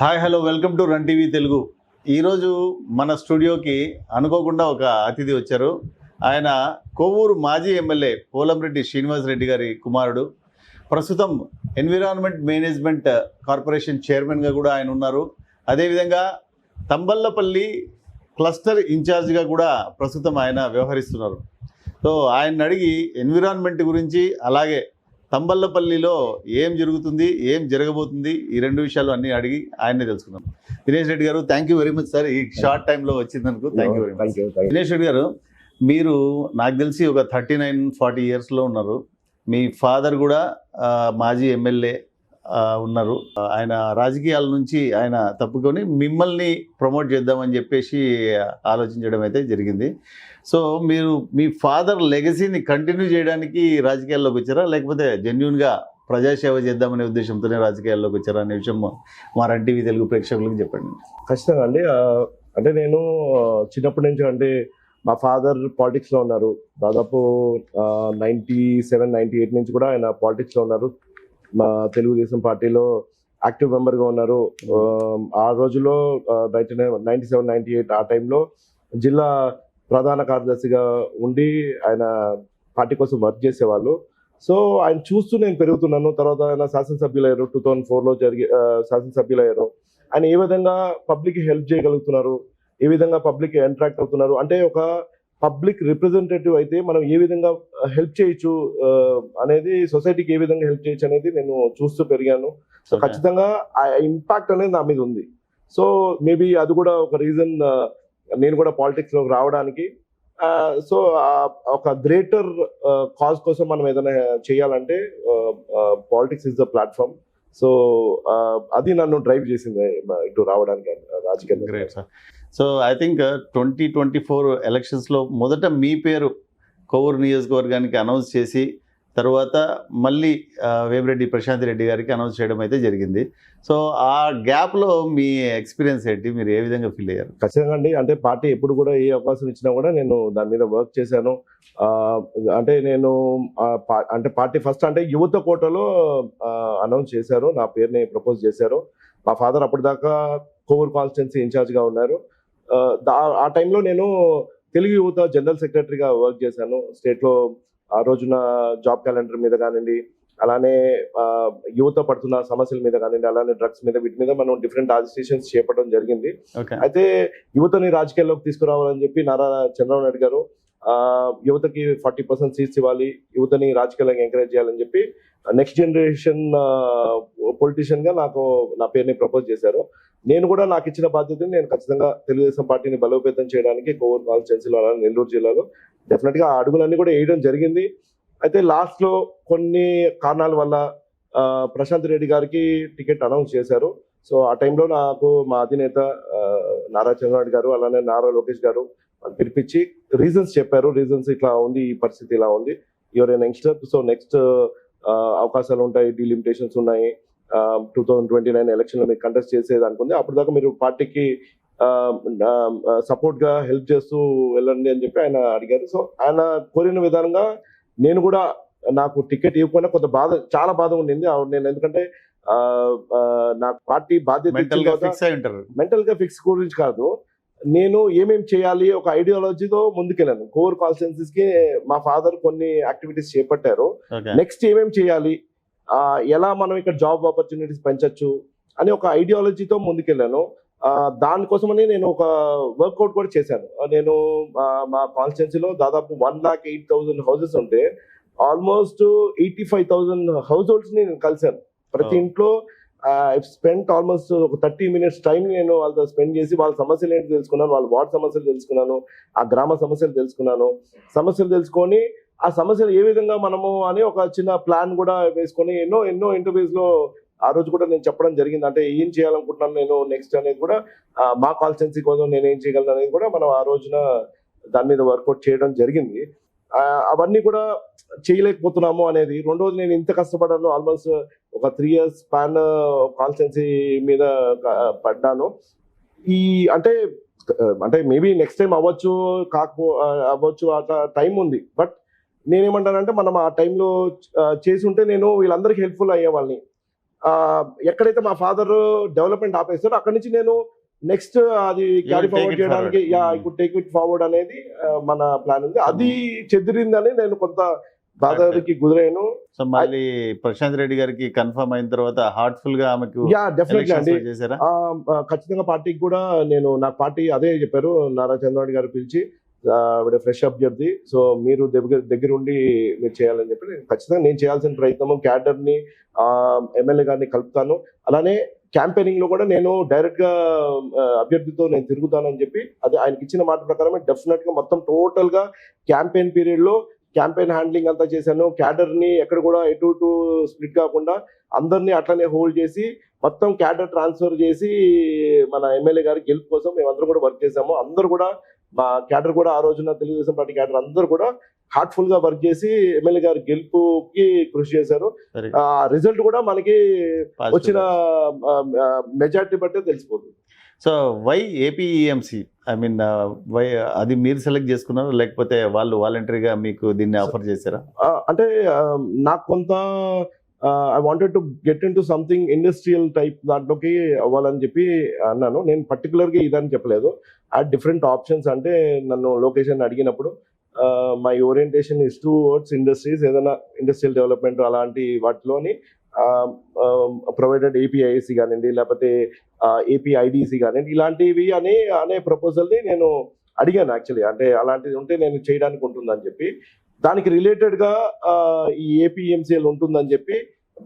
Hi hello welcome to run TV Telugu. ఈరోజు మన స్టూడియోకి అనుకోకుండా ఒక అతిథి వచ్చారు. ఆయన కొవ్వూరు మాజీ ఎమ్మెల్యే పోలంరెడ్డి శ్రీనివాసరెడ్డి గారి కుమారుడు. ప్రస్తుతం ఎన్విరాన్మెంట్ మేనేజ్మెంట్ కార్పొరేషన్ చైర్మన్గా కూడా ఆయన ఉన్నారు. అదేవిధంగా తంబల్లపల్లి క్లస్టర్ ఇన్ఛార్జ్గా కూడా ప్రస్తుతం ఆయన వ్యవహరిస్తున్నారు. సో ఆయన అడిగి ఎన్విరాన్మెంట్ గురించి, అలాగే తంబల్లపల్లిలో ఏం జరుగుతుంది, ఏం జరగబోతుంది, ఈ రెండు విషయాలు అన్నీ అడిగి ఆయన్నే తెలుసుకున్నాం. దినేష్ రెడ్డి గారు, thank you very much sir, ఈ షార్ట్ టైంలో వచ్చిందనుకో thank you very much. Dinesh Reddy గారు, మీరు నాకు తెలిసి ఒక 39-40 ఇయర్స్లో ఉన్నారు. మీ ఫాదర్ కూడా మాజీ ఎమ్మెల్యే ఉన్నారు. ఆయన రాజకీయాల నుంచి ఆయన తప్పుకొని మిమ్మల్ని ప్రమోట్ చేద్దామని చెప్పేసి ఆలోచించడం అయితే జరిగింది. సో మీరు మీ ఫాదర్ లెగసీని కంటిన్యూ చేయడానికి రాజకీయాల్లోకి వచ్చారా, లేకపోతే జెన్యున్గా ప్రజాసేవ చేద్దామనే ఉద్దేశంతోనే రాజకీయాల్లోకి వచ్చారా అనే విషయం మా రన్ టీవీ తెలుగు ప్రేక్షకులకు చెప్పండి. ఖచ్చితంగా అండి. అంటే నేను చిన్నప్పటి నుంచి అంటే మా ఫాదర్ పాలిటిక్స్లో ఉన్నారు. దాదాపు 97-98 నుంచి కూడా ఆయన పాలిటిక్స్లో ఉన్నారు. మా తెలుగుదేశం పార్టీలో యాక్టివ్ మెంబర్గా ఉన్నారు. ఆ రోజుల్లో 97-98 ఆ టైంలో జిల్లా ప్రధాన కార్యదర్శిగా ఉండి ఆయన పార్టీ కోసం వర్క్ చేసేవాళ్ళు. సో ఆయన చూస్తూ నేను పెరుగుతున్నాను. తర్వాత ఆయన శాసనసభ్యులయ్యారు. 2004లో శాసనసభ్యులయ్యారు. ఆయన ఏ విధంగా పబ్లిక్కి హెల్ప్ చేయగలుగుతున్నారు, ఏ విధంగా పబ్లిక్ ఇంటరాక్ట్ అవుతున్నారు, అంటే ఒక పబ్లిక్ రిప్రజెంటేటివ్ అయితే మనం ఏ విధంగా హెల్ప్ చేయొచ్చు అనేది, సొసైటీకి ఏ విధంగా హెల్ప్ చేయొచ్చు అనేది నేను చూస్తూ పెరిగాను. సో ఖచ్చితంగా ఆ ఇంపాక్ట్ అనేది నా మీద ఉంది. సో మేబీ అది కూడా ఒక రీజన్ నేను కూడా పాలిటిక్స్లోకి రావడానికి. సో ఒక గ్రేటర్ కాజ్ కోసం మనం ఏదైనా చేయాలంటే politics is the platform. So అది నన్ను డ్రైవ్ చేసింది ఇటు రావడానికి రాజకీయాల్లో. Great sir. So I think 2024 ఎలక్షన్స్లో మొదట మీ పేరు కొవ్వూరు నియోజకవర్గానికి అనౌన్స్ చేసి, తర్వాత మళ్ళీ వేమిరెడ్డి ప్రశాంత్ రెడ్డి గారికి అనౌన్స్ చేయడం అయితే జరిగింది. సో ఆ గ్యాప్లో మీ ఎక్స్పీరియన్స్ ఏంటి, మీరు ఏ విధంగా ఫీల్ అయ్యారు? ఖచ్చితంగా అండి. అంటే పార్టీ ఎప్పుడు కూడా ఏ అవకాశం ఇచ్చినా కూడా నేను దాని మీద వర్క్ చేశాను. అంటే నేను అంటే పార్టీ ఫస్ట్ అంటే యువత కోటలో అనౌన్స్ చేశారు, నా పేరుని ప్రపోజ్ చేశారు. మా ఫాదర్ అప్పటిదాకా కొవ్వూరు కాన్స్టిట్యున్సీ ఇన్ఛార్జ్గా ఉన్నారు. ఆ టైంలో నేను తెలుగు యువత జనరల్ సెక్రటరీగా వర్క్ చేశాను స్టేట్లో. ఆ రోజున జాబ్ క్యాలెండర్ మీద కానివ్వండి, అలానే యువత పడుతున్న సమస్యల మీద కానివ్వండి, అలానే డ్రగ్స్ మీద, వీటి మీద మనం డిఫరెంట్ అజిటేషన్స్ చేపట్టడం జరిగింది. అయితే యువతని రాజకీయాల్లోకి తీసుకురావాలని చెప్పి నారా చంద్రబాబు నాయుడు గారు యువతకి 40% సీట్స్ ఇవ్వాలి, యువతని రాజకీయాలకు ఎంకరేజ్ చేయాలని చెప్పి నెక్స్ట్ జనరేషన్ పొలిటీషియన్ గా నా పేరుని ప్రపోజ్ చేశారు. నేను కూడా నాకు ఇచ్చిన బాధ్యతని నేను ఖచ్చితంగా తెలుగుదేశం పార్టీని బలోపేతం చేయడానికి కొవ్వూరు కాన్స్టిట్యున్సీలో, అలానే నెల్లూరు జిల్లాలో డెఫినెట్గా ఆ అడుగులన్నీ కూడా వేయడం జరిగింది. అయితే లాస్ట్లో కొన్ని కారణాల వల్ల ప్రశాంత్ రెడ్డి గారికి టికెట్ అనౌన్స్ చేశారు. సో ఆ టైంలో నాకు మా అధినేత నారా చంద్రబాబు గారు, అలానే నారా లోకేష్ గారు పిలిపించి రీజన్స్ చెప్పారు. రీజన్స్ ఇట్లా ఉంది, ఈ పరిస్థితి ఇలా ఉంది, ఎవరైనా యంగ్స్టర్, సో నెక్స్ట్ అవకాశాలు ఉంటాయి, డీలిమిటేషన్స్ ఉన్నాయి, 2029 ఎలక్షన్లో మీరు కంటెస్ట్ చేసేదానికి ఉంది, అప్పుడు దాకా మీరు పార్టీకి సపోర్ట్ గా హెల్ప్ చేస్తూ వెళ్ళండి అని చెప్పి ఆయన అడిగారు. సో ఆయన కోరిన విధానంగా నేను కూడా, నాకు టికెట్ ఇవ్వకపోయినా కొంత బాధ, చాలా బాధ ఉండింది. నేను ఎందుకంటే నాకు పార్టీ బాధ్యత మెంటల్ గా ఫిక్స్ గురించి కాదు, నేను ఏమేమి చేయాలి ఒక ఐడియాలజీతో ముందుకెళ్ళాను. కోర్ కాన్స్టిట్యున్సీస్ కి మా ఫాదర్ కొన్ని యాక్టివిటీస్ చేపట్టారు. నెక్స్ట్ ఏమేమి చేయాలి, ఎలా మనం ఇక్కడ జాబ్ ఆపర్చునిటీస్ పెంచొచ్చు అని ఒక ఐడియాలజీతో ముందుకెళ్ళాను. దానికోసమని నేను ఒక వర్కౌట్ కూడా చేశాను. నేను మా కాన్స్టిట్యున్సీలో దాదాపు 1,08,000 హౌసెస్ ఉంటే ఆల్మోస్ట్ 85,000 హౌస్ హోల్డ్స్ ని నేను కలిశాను. ప్రతి ఇంట్లో స్పెండ్ ఆల్మోస్ట్ ఒక 30 minutes టైం నేను వాళ్ళతో స్పెండ్ చేసి వాళ్ళ సమస్యలు ఏంటి తెలుసుకున్నాను, వాళ్ళ వార్డ్ సమస్యలు తెలుసుకున్నాను, ఆ గ్రామ సమస్యలు తెలుసుకున్నాను. సమస్యలు తెలుసుకొని ఆ సమస్యలు ఏ విధంగా మనము అని ఒక చిన్న ప్లాన్ కూడా వేసుకొని ఎన్నో ఇంటర్వ్యూస్ లో ఆ రోజు కూడా నేను చెప్పడం జరిగింది. అంటే ఏం చేయాలనుకుంటున్నాను నేను నెక్స్ట్ అనేది కూడా, మా కాన్స్టిట్యున్సీ కోసం నేను ఏం చేయగలను అనేది కూడా మనం ఆ రోజున దాని మీద వర్కౌట్ చేయడం జరిగింది. అవన్నీ కూడా చేయలేకపోతున్నాము అనేది. రెండోది, నేను ఇంత కష్టపడ్డాను, ఆల్మోస్ట్ ఒక 3 years స్పాన్ కాన్స్టిట్యున్సీ మీద పడ్డాను. అంటే మేబీ నెక్స్ట్ టైం అవ్వచ్చు, అవ్వచ్చు, అట్లా టైం ఉంది. బట్ నేనేమంటానంటే మనం ఆ టైంలో చేసి ఉంటే నేను వీళ్ళందరికీ హెల్ప్ఫుల్ అయ్యేవాళ్ళని. ఎక్కడైతే మా ఫాదర్ డెవలప్మెంట్ ఆపేస్తారో అక్కడి నుంచి నేను నెక్స్ట్ అది క్యారీ take ఫార్వర్డ్ it చేయడానికి forward. I could take it forward అనేది మన ప్లాన్ ఉంది. అది చెదిరిందని నేను కొంత బాధకి గురైను. సో మళ్ళీ ప్రశాంత్ రెడ్డి గారికి కన్ఫర్మ్ అయిన తర్వాత హార్ట్ఫుల్ గా ఆమెకు డెఫినెట్లీ అండి. చేశారా? ఖచ్చితంగా పార్టీకి కూడా నేను నాకు పార్టీ అదే చెప్పారు, నారా చంద్రబాబు గారు పిలిచి ఆవిడ ఫ్రెష్ అభ్యర్థి, సో మీరు దగ్గరుండి మీరు చేయాలని చెప్పి ఖచ్చితంగా నేను చేయాల్సిన ప్రయత్నము క్యాడర్ని ఎమ్మెల్యే గారిని కలుపుతాను. అలానే క్యాంపెయినింగ్ లో కూడా నేను డైరెక్ట్ గా అభ్యర్థితో నేను తిరుగుతానని చెప్పి అది ఆయనకి ఇచ్చిన మాట ప్రకారమే డెఫినెట్ గా మొత్తం టోటల్ గా క్యాంపెయిన్ పీరియడ్ లో క్యాంపెయిన్ హ్యాండ్లింగ్ అంతా చేశాను. క్యాడర్ ని ఎక్కడ కూడా ఎటు స్ప్లిట్ కాకుండా అందరినీ అట్లనే హోల్డ్ చేసి మొత్తం క్యాడర్ ట్రాన్స్ఫర్ చేసి మన ఎమ్మెల్యే గారి గెలుపు కోసం మేమందరం కూడా వర్క్ చేసాము. అందరూ కూడా మా క్యాడర్ కూడా ఆ రోజున తెలుగుదేశం పార్టీ క్యాడర్ అందరూ కూడా హార్ట్ఫుల్ గా వర్క్ చేసి ఎమ్మెల్యే గారి గెలుపుకి కృషి చేశారు. ఆ రిజల్ట్ కూడా మనకి వచ్చిన మెజార్టీ బట్టే తెలిసిపోతుంది. So why APMC, I mean why అది మీరు సెలెక్ట్ చేసుకున్నారా లేకపోతే వాళ్ళు వాలంటరీగా మీకు దీన్ని ఆఫర్ చేశారా? అంటే నాకు కొంత I wanted to get in to something industrial type దాంట్లోకి అవ్వాలని చెప్పి అన్నాను. నేను పర్టికులర్గా ఇదని చెప్పలేదు, ఆ డిఫరెంట్ ఆప్షన్స్. అంటే నన్ను లొకేషన్ అడిగినప్పుడు my orientation is towards industries, ఏదైనా ఇండస్ట్రియల్ డెవలప్మెంట్ అలాంటి వాటిలోని ప్రొవైడెడ్ ఏపీఐసి కానివ్వండి లేకపోతే ఏపీఐడిసి కానివ్వండి ఇలాంటివి అనే ప్రపోజల్ని నేను అడిగాను యాక్చువల్లీ. అంటే అలాంటిది ఉంటే నేను చేయడానికి ఉంటుందని చెప్పి, దానికి రిలేటెడ్గా ఈ ఏపీఎంసీఎల్ ఉంటుందని చెప్పి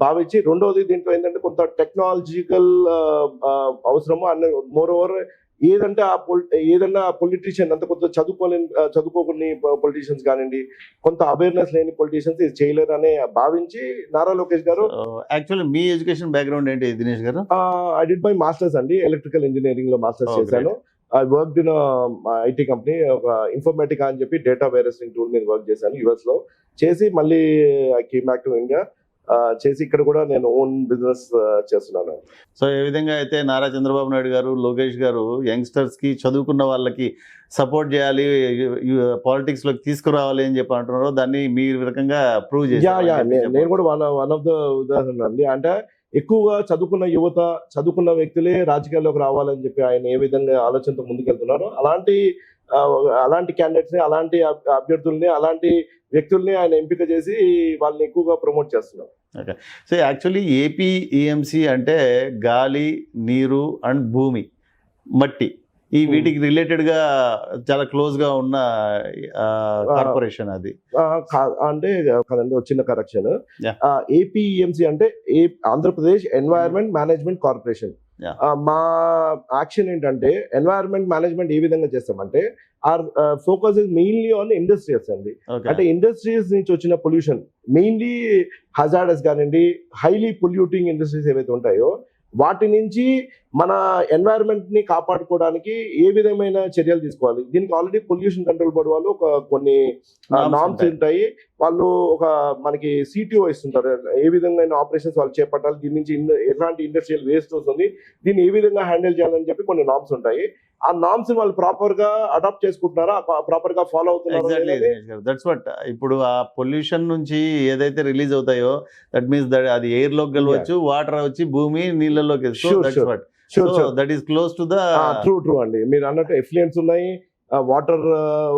భావించి, రెండోది దీంట్లో ఏంటంటే కొంత టెక్నాలజికల్ అవసరము అన్న మోర్ ఓవర్ ఏదన్నా పొలిటీషియన్ అంత కొంత చదువుకోని పొలిటీషియన్స్ కానివ్వండి, కొంత అవేర్నెస్ లేని పొలిటీషియన్స్ ఇది చేయలేరు అనే భావించి నారా లోకేష్ గారు. యాక్చువల్లీ మీ ఎడ్యుకేషన్ బ్యాక్గ్రౌండ్ ఏంటి దినేష్ గారు? ఐ డిడ్ మై మాస్టర్స్ అండి, ఎలక్ట్రికల్ ఇంజనీరింగ్ లో మాస్టర్స్ చేశాను. I worked in IT company, ఒక ఇన్ఫర్మేటికా అని చెప్పి డేటా వైరసింగ్ టూల్ మీద వర్క్ చేశాను యుఎస్ లో. చేసి మళ్ళీ I came back to India చేసి ఇక్కడ కూడా నేను ఓన్ బిజినెస్ చేస్తున్నాను. సో ఏ విధంగా అయితే నారా చంద్రబాబు నాయుడు గారు, లోకేష్ గారు యంగ్స్టర్స్ కి, చదువుకున్న వాళ్ళకి సపోర్ట్ చేయాలి, పాలిటిక్స్ లోకి తీసుకురావాలి అని చెప్పి అంటున్నారో దాన్ని మీ రకంగా ప్రూవ్ చేశారు. నేను కూడా వన్ ఆఫ్ ద ఉదాహరణ అండి. అంటే ఎక్కువగా చదువుకున్న యువత, చదువుకున్న వ్యక్తులే రాజకీయాల్లోకి రావాలని చెప్పి ఆయన ఏ విధంగా ఆలోచనతో ముందుకెళ్తున్నారో అలాంటి క్యాండిడేట్స్ ని, అలాంటి అభ్యర్థుల్ని, అలాంటి వ్యక్తుల్ని ఆయన ఎంపిక చేసి వాళ్ళని ఎక్కువగా ప్రమోట్ చేస్తున్నారు. ఓకే. సో యాక్చువల్లీ ఏపీఈఎంసీ అంటే గాలి, నీరు అండ్ భూమి, మట్టి, ఈ వీటికి రిలేటెడ్ గా చాలా క్లోజ్ గా ఉన్న కార్పొరేషన్ అది. అంటే కదండి, వచ్చిన కరెక్షన్. ఏపీఎంసీ అంటే ఆంధ్రప్రదేశ్ ఎన్వైరన్మెంట్ మేనేజ్మెంట్ కార్పొరేషన్. మా యాక్షన్ ఏంటంటే ఎన్వైరన్మెంట్ మేనేజ్మెంట్ ఏ విధంగా చేస్తామంటే our focus is mainly on industrials అండి. అంటే ఇండస్ట్రీస్ నుంచి వచ్చిన పొల్యూషన్, మెయిన్లీ హజార్డస్ కానివ్వండి, హైలీ పొల్యూటింగ్ ఇండస్ట్రీస్ ఏవైతే ఉంటాయో వాటి నుంచి మన ఎన్వైరన్మెంట్ ని కాపాడుకోవడానికి ఏ విధమైన చర్యలు తీసుకోవాలి. దీనికి ఆల్రెడీ పొల్యూషన్ కంట్రోల్ బోర్డు వాళ్ళు కొన్ని నామ్స్ ఉంటాయి. వాళ్ళు మనకి సిటిఓ ఇస్తుంటారు, ఏ విధంగా ఆపరేషన్స్ వాళ్ళు చేపట్టాలి, దీని నుంచి ఎలాంటి ఇండస్ట్రియల్ వేస్ట్ వస్తుంది, దీన్ని ఏ విధంగా హ్యాండిల్ చేయాలని చెప్పి కొన్ని నామ్స్ ఉంటాయి. ఆ నామ్స్ వాళ్ళు ప్రాపర్ గా అడాప్ట్ చేసుకుంటున్నారా, ప్రాపర్ గా ఫాలో అవుతున్నారా? That's what. ఇప్పుడు ఆ పొల్యూషన్ నుంచి ఏదైతే రిలీజ్ అవుతాయో దట్ మీన్స్ అది ఎయిర్ లోకి వెళ్ళవచ్చు, వాటర్ వచ్చి భూమి నీళ్ళలోకి. That is close to the true అండి. మీరు అన్నట్టు ఎఫ్లుయెంట్స్ ఉన్నాయి, వాటర్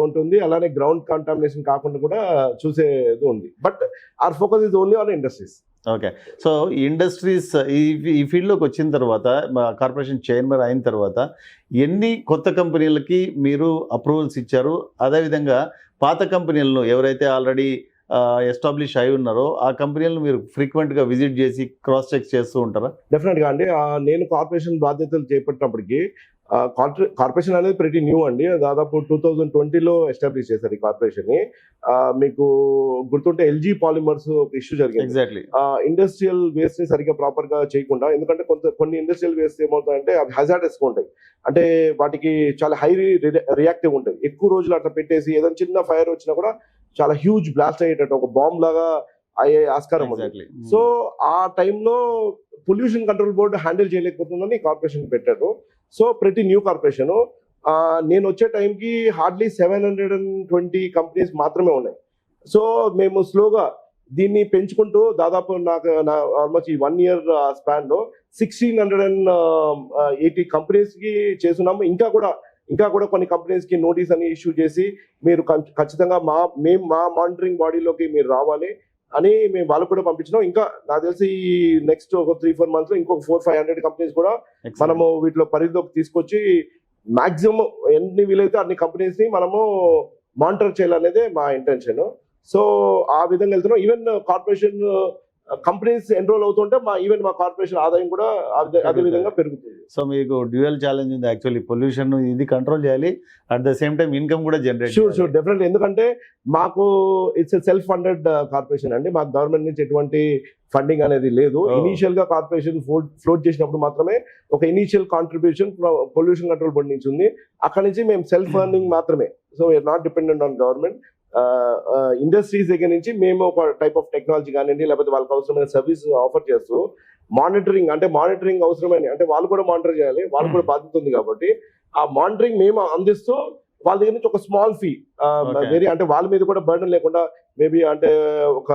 ఉంటుంది, అలానే గ్రౌండ్ కంటామినేషన్ కాకుండా కూడా చూసేది ఉంది. But our focus is only on industries. Okay. So industries ఈ ఫీల్డ్లోకి వచ్చిన తర్వాత, కార్పొరేషన్ చైర్మన్ అయిన తర్వాత ఎన్ని కొత్త కంపెనీలకి మీరు అప్రూవల్స్ ఇచ్చారు? అదేవిధంగా పాత కంపెనీలను ఎవరైతే ఆల్రెడీ ఎస్టాబ్లిష్ అయి ఉన్నారో ఆ కంపెనీలను మీరు ఫ్రీక్వెంట్గా విజిట్ చేసి క్రాస్ చెక్ చేస్తూ ఉంటారా? డెఫినెట్గా అండి. నేను కార్పొరేషన్ బాధ్యతలు చేపట్టినప్పటికీ కార్పొరేషన్ అనేది ప్రతి న్యూ అండి. దాదాపు 2020లో ఎస్టాబ్లిష్ చేశారు ఈ కార్పొరేషన్ ని. మీకు గుర్తుంటే ఎల్జీ పాలిమర్స్ ఒక ఇష్యూ జరిగింది. ఎగ్జాక్ట్లీ. ఇండస్ట్రియల్ వేస్ట్ ని సరిగ్గా ప్రాపర్ గా చేయకుండా, ఎందుకంటే కొన్ని ఇండస్ట్రియల్ వేస్ట్ ఏమవుతాయంటే అవి హజార్డస్ ఉంటాయి, అంటే వాటికి చాలా హై రియాక్టివ్ ఉంటుంది. ఎక్కువ రోజులు అట్లా పెట్టేసి ఏదైనా చిన్న ఫైర్ వచ్చినా కూడా చాలా హ్యూజ్ బ్లాస్ట్ అయ్యేటట్టు ఒక బాంబ్ లాగా అయ్యే ఆస్కారం ఉంది. సో ఆ టైంలో పొల్యూషన్ కంట్రోల్ బోర్డు హ్యాండిల్ చేయలేకపోతుందని కార్పొరేషన్ పెట్టారు. సో ప్రతి న్యూ కార్పొరేషన్ నేను వచ్చే టైంకి హార్డ్లీ 720 కంపెనీస్ మాత్రమే ఉన్నాయి. సో మేము స్లోగా దీన్ని పెంచుకుంటూ దాదాపు నాకు ఆల్మోస్ట్ ఈ 1 year స్పాన్ లో 1680 కంపెనీస్ కి చేస్తున్నాము. ఇంకా కూడా కొన్ని కంపెనీస్ కి నోటీస్ అని ఇష్యూ చేసి మీరు ఖచ్చితంగా మా మానిటరింగ్ బాడీలోకి మీరు రావాలి అని మేము వాళ్ళకు కూడా పంపించినాం. ఇంకా నాకు తెలిసి ఈ నెక్స్ట్ ఒక 3-4 months లో ఇంకొక 400-500 కంపెనీస్ కూడా మనము వీటిలో పరిధిలోకి తీసుకొచ్చి మాక్సిమం ఎన్ని వీలైతే అన్ని కంపెనీస్ ని మనము మానిటర్ చేయాలనేదే మా ఇంటెన్షన్. సో ఆ విధంగా వెళ్తున్నాం. ఈవెన్ కార్పొరేషన్ కంపెనీస్ ఎన్రోల్ అవుతుంటే మా కార్పొరేషన్ ఆదాయం కూడా అదే విధంగా పెరుగుతుంది. సో మీకు డ్యూయల్ ఛాలెంజ్ ఉంది యాక్చువల్లీ, పొల్యూషన్ ఇది కంట్రోల్ చేయాలి, at the same time income కూడా జనరేట్. Sure definitely. ఎందుకంటే మాకు ఇట్స్ సెల్ఫ్ ఫండెడ్ కార్పొరేషన్ అండి. మాకు గవర్నమెంట్ నుంచి ఎటువంటి ఫండింగ్ అనేది లేదు. ఇనీషియల్ గా కార్పొరేషన్ ఫ్లోట్ చేసినప్పుడు మాత్రమే ఒక initial contribution pollution control board నుంచి ఉంది. అక్కడ నుంచి మేము సెల్ఫ్ ఫండింగ్ మాత్రమే. So we are not dependent on government. Industries దగ్గర నుంచి మేము ఒక టైప్ ఆఫ్ టెక్నాలజీ కానివ్వండి, లేకపోతే వాళ్ళకి అవసరమైన సర్వీస్ ఆఫర్ చేస్తూ మానిటరింగ్ అవసరమైన, అంటే వాళ్ళు కూడా మానిటర్ చేయాలి, వాళ్ళు కూడా బాధ్యత ఉంది కాబట్టి ఆ మానిటరింగ్ మేము అందిస్తూ వాళ్ళ దగ్గర నుంచి ఒక స్మాల్ ఫీ వెరీ, అంటే వాళ్ళ మీద కూడా బర్డన్ లేకుండా మేబీ అంటే ఒక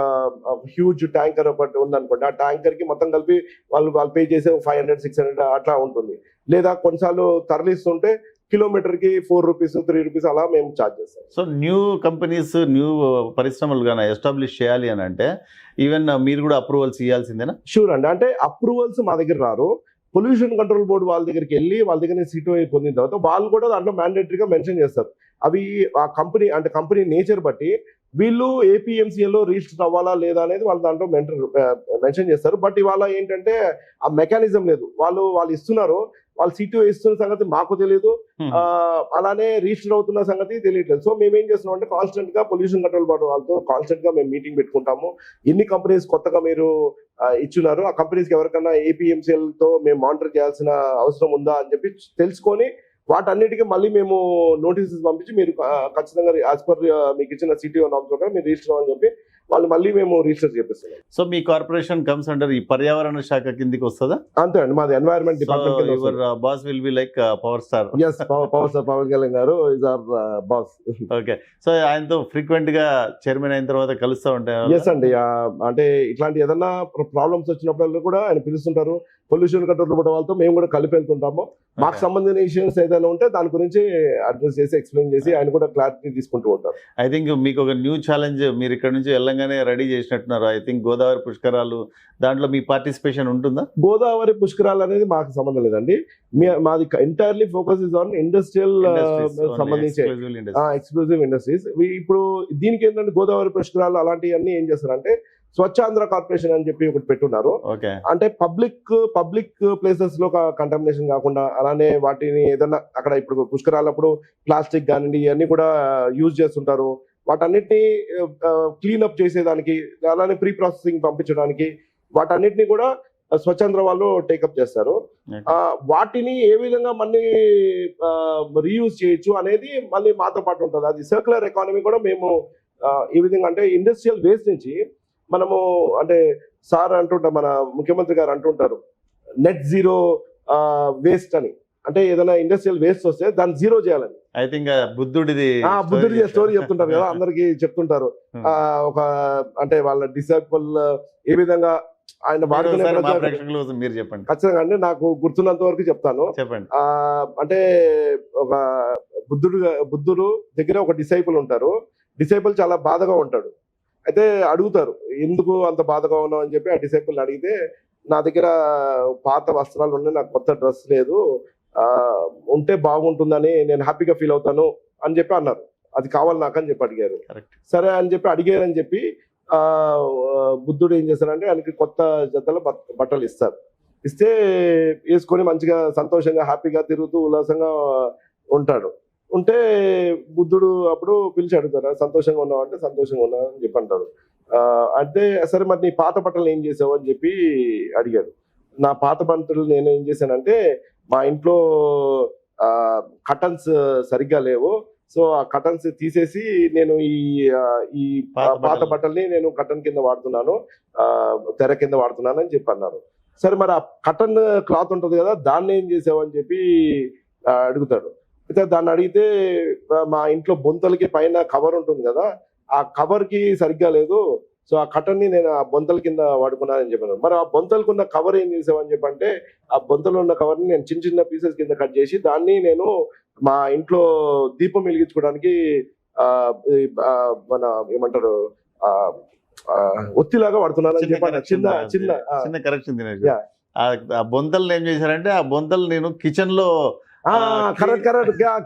హ్యూజ్ ట్యాంకర్ ఒకటి ఉందనుకోండి, ఆ ట్యాంకర్ కి మొత్తం కలిపి వాళ్ళు పే చేసే 500-600 అట్లా ఉంటుంది. లేదా కొన్నిసార్లు తరలిస్తుంటే కిలోమీటర్ కి 4 రూపీస్ 3 రూపీస్ అలా మేము ఛార్జ్ చేస్తాం. సో న్యూ కంపెనీస్ న్యూ పరిశ్రమలు కానీ ఎస్టాబ్లిష్ చేయాలి అని అంటే ఈవెన్ మీరు కూడా అప్రూవల్స్ ఇవ్వాల్సిందేనా? షూర్ అండి. అంటే అప్రూవల్స్ మా దగ్గర రారు. పొల్యూషన్ కంట్రోల్ బోర్డు వాళ్ళ దగ్గరికి వెళ్ళి వాళ్ళ దగ్గర సిటో పొందిన తర్వాత వాళ్ళు కూడా దాంట్లో మ్యాండేటరీగా మెన్షన్ చేస్తారు. అవి ఆ కంపెనీ నేచర్ బట్టి వీళ్ళు ఏపీఎంసీలో రిజిస్టర్ అవ్వాలా లేదా అనేది వాళ్ళు దాంట్లో మెన్షన్ చేస్తారు. బట్ ఇవాళ ఏంటంటే ఆ మెకానిజం లేదు. వాళ్ళు ఇస్తున్నారు, వాళ్ళు సిటీ ఇస్తున్న సంగతి మాకు తెలియదు, అలానే రిజిస్టర్ అవుతున్న సంగతి తెలియట్లేదు. సో మేము ఏం చేస్తున్నాం అంటే కాన్స్టెంట్ గా పొల్యూషన్ కంట్రోల్ బోర్డు వాళ్ళతో కాన్స్టెంట్ గా మేము మీటింగ్ పెట్టుకుంటాము. ఎన్ని కంపెనీస్ కొత్తగా మీరు ఇచ్చున్నారు, ఆ కంపెనీస్ కి ఎవరికైనా ఏపీఎంసీఎల్ తో మేము మానిటర్ చేయాల్సిన అవసరం ఉందా అని చెప్పి తెలుసుకొని వాటన్నిటికీ మళ్ళీ మేము నోటీసెస్ పంపించి మీరు ఖచ్చితంగా యాజ్ పర్ మీకు ఇచ్చిన సిటీఓ నామ్స్ ప్రకారం మీరు రిజిస్టర్ అని చెప్పి వాళ్ళు మళ్ళీ మేము రిజిస్టర్ చేపిస్తున్నాం. సో మీ కార్పొరేషన్ కమ్స్ అండర్ ఈ పర్యావరణ శాఖ కిందికి వస్తుందా? అంతే అండి, మాది environment department. Your boss will be like power star. yes, power star Pawan Kalyan garu is our boss. Okay. So ఆయనతో ఫ్రీక్వెంట్ గా చైర్మన్ అయిన తర్వాత కలుస్తూ ఉంటాయి. ఎస్ అండి. అంటే ఇట్లాంటి ఏదన్నా ప్రాబ్లమ్స్ వచ్చినప్పుడు కూడా ఆయన పిలుస్తుంటారు. పొల్యూషన్ కంట్రోల్ బోర్డు వాళ్ళతో మేము కూడా కలిపి వెళ్తుంటాము. మాకు సంబంధించిన ఇష్యూస్ ఏదైనా ఉంటే దాని గురించి అడ్రస్ చేసి ఎక్స్ప్లెయిన్ చేసి ఆయన కూడా క్లారిటీ తీసుకుంటూ ఉంటారు. ఐ థింక్ మీకు ఒక న్యూ ఛాలెంజ్ మీరు ఇక్కడ నుంచి వెళ్ళంగానే రెడీ చేసినట్టున్నారు. ఐ థింక్ గోదావరి పుష్కరాలు, దాంట్లో మీ పార్టిసిపేషన్ ఉంటుందా? గోదావరి పుష్కరాలు అనేది మాకు సంబంధం లేదండి. మాది entirely focus is on industrial సంబంధించి ఎక్స్క్లూజివ్ ఇండస్ట్రీస్. ఇప్పుడు దీనికి ఏంటంటే గోదావరి పుష్కరాలు అలాంటివన్నీ ఏం చేస్తారంటే స్వచ్ఛాంధ్ర కార్పొరేషన్ అని చెప్పి ఒకటి పెట్టున్నారు. అంటే పబ్లిక్ ప్లేసెస్ లో కంటామినేషన్ కాకుండా, అలానే వాటిని ఏదన్నా అక్కడ ఇప్పుడు పుష్కరాలప్పుడు ప్లాస్టిక్ కానివ్వండి ఇవన్నీ కూడా యూజ్ చేస్తుంటారు. వాటన్నిటిని క్లీనప్ చేసేదానికి, అలానే ప్రీ ప్రాసెసింగ్ పంపించడానికి వాటన్నిటిని కూడా స్వచ్ఛంద్ర వాళ్ళు టేకప్ చేస్తారు. వాటిని ఏ విధంగా మళ్ళీ రీయూజ్ చేయొచ్చు అనేది మళ్ళీ మాతో పాటు ఉంటుంది. అది సర్క్యులర్ ఎకానమీ కూడా మేము ఈ విధంగా, అంటే ఇండస్ట్రియల్ వేస్ట్ నుంచి మనము, అంటే సార్ అంటుంటారు, మన ముఖ్యమంత్రి గారు అంటుంటారు నెట్ జీరో వేస్ట్ అని. అంటే ఏదైనా ఇండస్ట్రియల్ వేస్ట్ వస్తే దాన్ని జీరో చేయాలని. ఐ థింక్ బుద్ధుడి స్టోరీ చెప్తుంటారు కదా, అందరికి చెప్తుంటారు. ఒక అంటే వాళ్ళ డిసైపుల్ ఏ విధంగా ఆయన వాడుకునే మీరు చెప్పండి. ఖచ్చితంగా అంటే నాకు గుర్తున్నంత వరకు చెప్తాను. చెప్పండి. అంటే ఒక బుద్ధుడు దగ్గర ఒక డిసైపుల్ ఉంటారు. డిసైపుల్ చాలా బాధగా ఉంటాడు. అయితే అడుగుతారు ఎందుకు అంత బాధగా ఉన్నావు అని చెప్పి ఆ డిసైపుల్ అడిగితే, నా దగ్గర పాత వస్త్రాలు ఉన్నాయి, నాకు కొత్త డ్రెస్ లేదు, ఉంటే బాగుంటుందని నేను హ్యాపీగా ఫీల్ అవుతాను అని చెప్పి అన్నారు. అది కావాలి నాకు అని చెప్పి అడిగారు. సరే అని చెప్పి అడిగారని చెప్పి బుద్ధుడు ఏం చేస్తారంటే ఆయనకి కొత్త జతల బట్టలు ఇస్తారు. ఇస్తే వేసుకొని మంచిగా సంతోషంగా హ్యాపీగా తిరుగుతూ ఉల్లాసంగా ఉంటాడు. ఉంటే బుద్ధుడు అప్పుడు పిలిచి అడుగుతారు, సంతోషంగా ఉన్నావు అంటే సంతోషంగా ఉన్నావు అని చెప్పి అంటారు. అంటే సరే మరి నీ పాత బట్టలు ఏం చేసావు అని చెప్పి అడిగాడు. నా పాత బట్టలు నేను ఏం చేశానంటే మా ఇంట్లో కటన్స్ సరిగ్గా లేవు, సో ఆ కటన్స్ తీసేసి నేను ఈ పాత బట్టల్ని నేను కటన్ కింద వాడుతున్నాను, తెర కింద వాడుతున్నాను అని చెప్పి అన్నారు. సరే మరి ఆ కటన్ క్లాత్ ఉంటుంది కదా దాన్ని ఏం చేసావు అని చెప్పి అడుగుతాడు. అయితే దాన్ని అడిగితే మా ఇంట్లో బొంతలకి పైన కవర్ ఉంటుంది కదా, ఆ కవర్ కి సరిగ్గా లేదు, సో ఆ కటన్ని నేను ఆ బొంతల కింద వాడుకున్నానని చెప్పాను. మరి ఆ బొంతలకున్న కవర్ ఏం చేసామని చెప్పంటే ఆ బొంతలో ఉన్న కవర్ని నేను చిన్న చిన్న పీసెస్ కింద కట్ చేసి దాన్ని నేను మా ఇంట్లో దీపం వెలిగించుకోవడానికి మన ఏమంటారు ఒత్తిలాగా వాడుతున్నానని చెప్పాను. చిన్న కరెక్షన్ దినేష్. ఆ బొంతలు ఏం చేశారంటే ఆ బొంతలు నేను కిచెన్ లో కరెక్ట్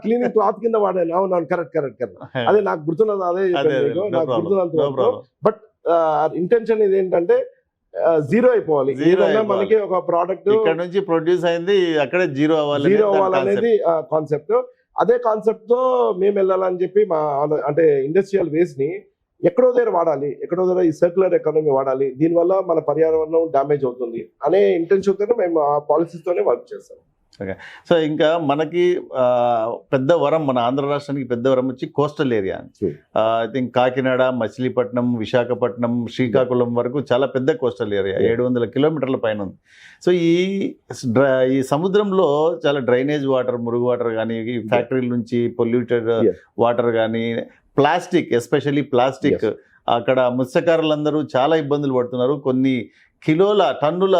క్లీనింగ్ క్లాత్ కింద వాడాను. అవునవును, కరెక్ట్ అదే నాకు గుర్తున్నది, అదే నాకు గుర్తున్నంత. బట్ ఇంటెన్షన్ ఇది ఏంటంటే జీరో అయిపోవాలి. ఏదైనా మనకి ఒక ప్రోడక్ట్ ఇక్కడ నుంచి ప్రొడ్యూస్ అయింది అక్కడే జీరో అవ్వాలనేది కాన్సెప్ట్. అదే కాన్సెప్ట్ తో మేము వెళ్ళాలని చెప్పి మా అంటే ఇండస్ట్రియల్ వేస్ట్ ని ఎక్కడో దగ్గర వాడాలి, ఎక్కడో దగ్గర ఈ సర్క్యులర్ ఎకానమీ వాడాలి, దీనివల్ల మన పర్యావరణం డ్యామేజ్ అవుతుంది అనే ఇంటెన్షన్ తోనే మేము ఆ పాలసీస్ తోనే వర్క్ చేస్తాం. ఓకే. సో ఇంకా మనకి పెద్ద వరం, మన ఆంధ్ర రాష్ట్రానికి పెద్ద వరం వచ్చి coastal area. I think Kakinada, Machilipatnam, Visakhapatnam, Srikakulam వరకు చాలా పెద్ద కోస్టల్ ఏరియా, 700 కిలోమీటర్ల పైన ఉంది. సో ఈ సముద్రంలో చాలా డ్రైనేజ్ వాటర్, మురుగు వాటర్ కానీ, ఫ్యాక్టరీల నుంచి పొల్యూటెడ్ వాటర్ కానీ, ప్లాస్టిక్, ఎస్పెషల్లీ ప్లాస్టిక్, అక్కడ మత్స్యకారులందరూ చాలా ఇబ్బందులు పడుతున్నారు. కొన్ని కిలోల టన్నుల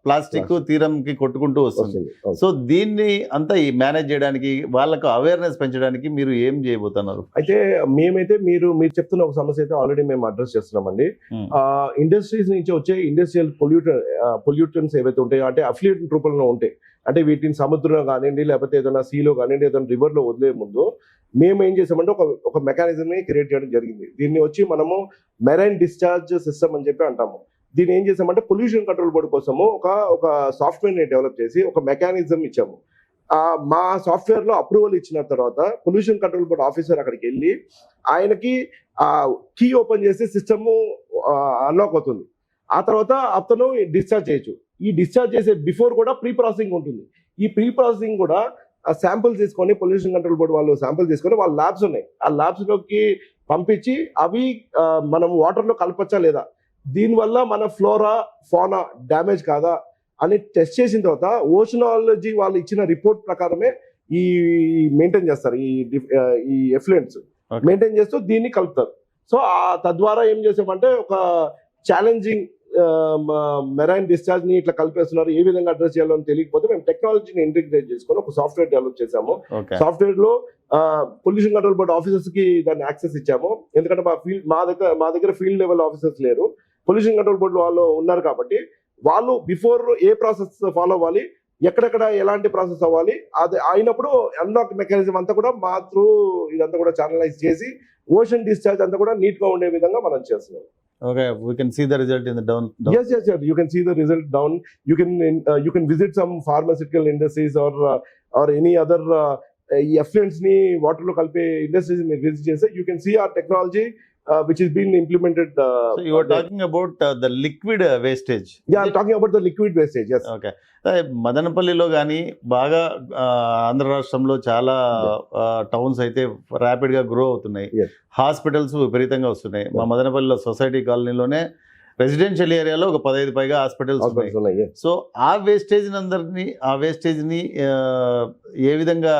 ప్లాస్టిక్ తీరంకి కొట్టుకుంటూ వస్తుంది. సో దీన్ని అంతా మేనేజ్ చేయడానికి, వాళ్ళకు అవేర్నెస్ పెంచడానికి మీరు ఏం చేయబోతున్నారు? అయితే మేమైతే మీరు చెప్తున్న ఒక సమస్య అయితే ఆల్రెడీ మేము అడ్రస్ చేస్తున్నామండి. ఇండస్ట్రీస్ నుంచి వచ్చే ఇండస్ట్రియల్ పొల్యూటెంట్స్ ఏవైతే ఉంటాయో, అంటే అఫ్లియేటెంట్ రూపంలో ఉంటాయి, అంటే వీటిని సముద్రంలో కానివ్వండి, లేకపోతే ఏదైనా సీలో కానివ్వండి, ఏదైనా రివర్లో వదిలే ముందు మేము ఏం చేసామంటే ఒక మెకానిజం ని క్రియేట్ చేయడం జరిగింది. దీన్ని వచ్చి మనము మెరైన్ డిశ్చార్జ్ సిస్టమ్ అని చెప్పి అంటాము. దీన్ని ఏం చేసామంటే పొల్యూషన్ కంట్రోల్ బోర్డు కోసము ఒక సాఫ్ట్వేర్ ని డెవలప్ చేసి ఒక మెకానిజం ఇచ్చాము. మా సాఫ్ట్వేర్ లో అప్రూవల్ ఇచ్చిన తర్వాత పొల్యూషన్ కంట్రోల్ బోర్డు ఆఫీసర్ అక్కడికి వెళ్ళి ఆయనకి కీ ఓపెన్ చేసి సిస్టమ్ అన్లాక్ అవుతుంది. ఆ తర్వాత అతను డిశ్చార్జ్ చేయొచ్చు. ఈ డిశ్చార్జ్ చేసే బిఫోర్ కూడా ప్రీ ప్రాసెసింగ్ ఉంటుంది. ఈ ప్రీ ప్రాసెసింగ్ కూడా శాంపుల్స్ తీసుకొని, పొల్యూషన్ కంట్రోల్ బోర్డు వాళ్ళు శాంపుల్ తీసుకొని, వాళ్ళ ల్యాబ్స్ ఉన్నాయి, ఆ ల్యాబ్స్ లోకి పంపించి అవి మనం వాటర్ లో కలపచ్చా లేదా, దీనివల్ల మన ఫ్లోరా ఫానా డ్యామేజ్ కాదా అని టెస్ట్ చేసిన తర్వాత ఓషనాలజీ వాళ్ళు ఇచ్చిన రిపోర్ట్ ప్రకారమే ఈ మెయింటైన్ చేస్తారు, ఈ ఎఫ్లూయెంట్స్ మెయింటైన్ చేస్తూ దీన్ని కలుపుతారు. సో తద్వారా ఏం చేసామంటే ఒక ఛాలెంజింగ్ మెరైన్ డిశ్చార్జ్ ని ఇట్లా కలిపేస్తున్నారు, ఏ విధంగా అడ్రస్ చేయాలో అని తెలియకపోతే మేము టెక్నాలజీని ఇంటిగ్రేట్ చేసుకొని ఒక సాఫ్ట్వేర్ డెవలప్ చేసాము. సాఫ్ట్వేర్ లో పొల్యూషన్ కంట్రోల్ బోర్డు ఆఫీసర్స్ కి దాన్ని యాక్సెస్ ఇచ్చాము. ఎందుకంటే మా దగ్గర ఫీల్డ్ లెవెల్ ఆఫీసర్స్ లేరు, పొల్యూషన్ కంట్రోల్ బోర్డు వాళ్ళు ఉన్నారు కాబట్టి వాళ్ళు బిఫోర్ ఏ ప్రాసెస్ ఫాలో అవ్వాలి, ఎక్కడెక్కడ ఎలాంటి ప్రాసెస్ అవ్వాలి, అది అయినప్పుడు అన్లాక్ మెకానిజం అంతా కూడా మా త్రూ ఇదంతా కూడా ఛానలైజ్ చేసి ఓషన్ డిశ్చార్జ్ అంతా కూడా నీట్ గా ఉండే విధంగా మనం చేస్తున్నాం. Okay, we can see the result in the down. Yes. You can see the result down. You can visit some pharmaceutical industries or any other effluents ni water lo kalpe industries ni visit chese. You can see our technology which is being implemented. So you are talking about the liquid wastage. Yeah, I'm talking about the liquid wastage. Yes. Okay. మదనపల్లిలో కానీ బాగా ఆంధ్ర రాష్ట్రంలో చాలా towns అయితే rapid గా grow అవుతున్నాయి, hospitals విపరీతంగా వస్తున్నాయి. మా మదనపల్లిలో సొసైటీ కాలనీలోనే రెసిడెన్షియల్ ఏరియాలో ఒక 15 పైగా హాస్పిటల్స్ ఉన్నాయి. సో ఆ వేస్టేజ్ ని ఏ విధంగా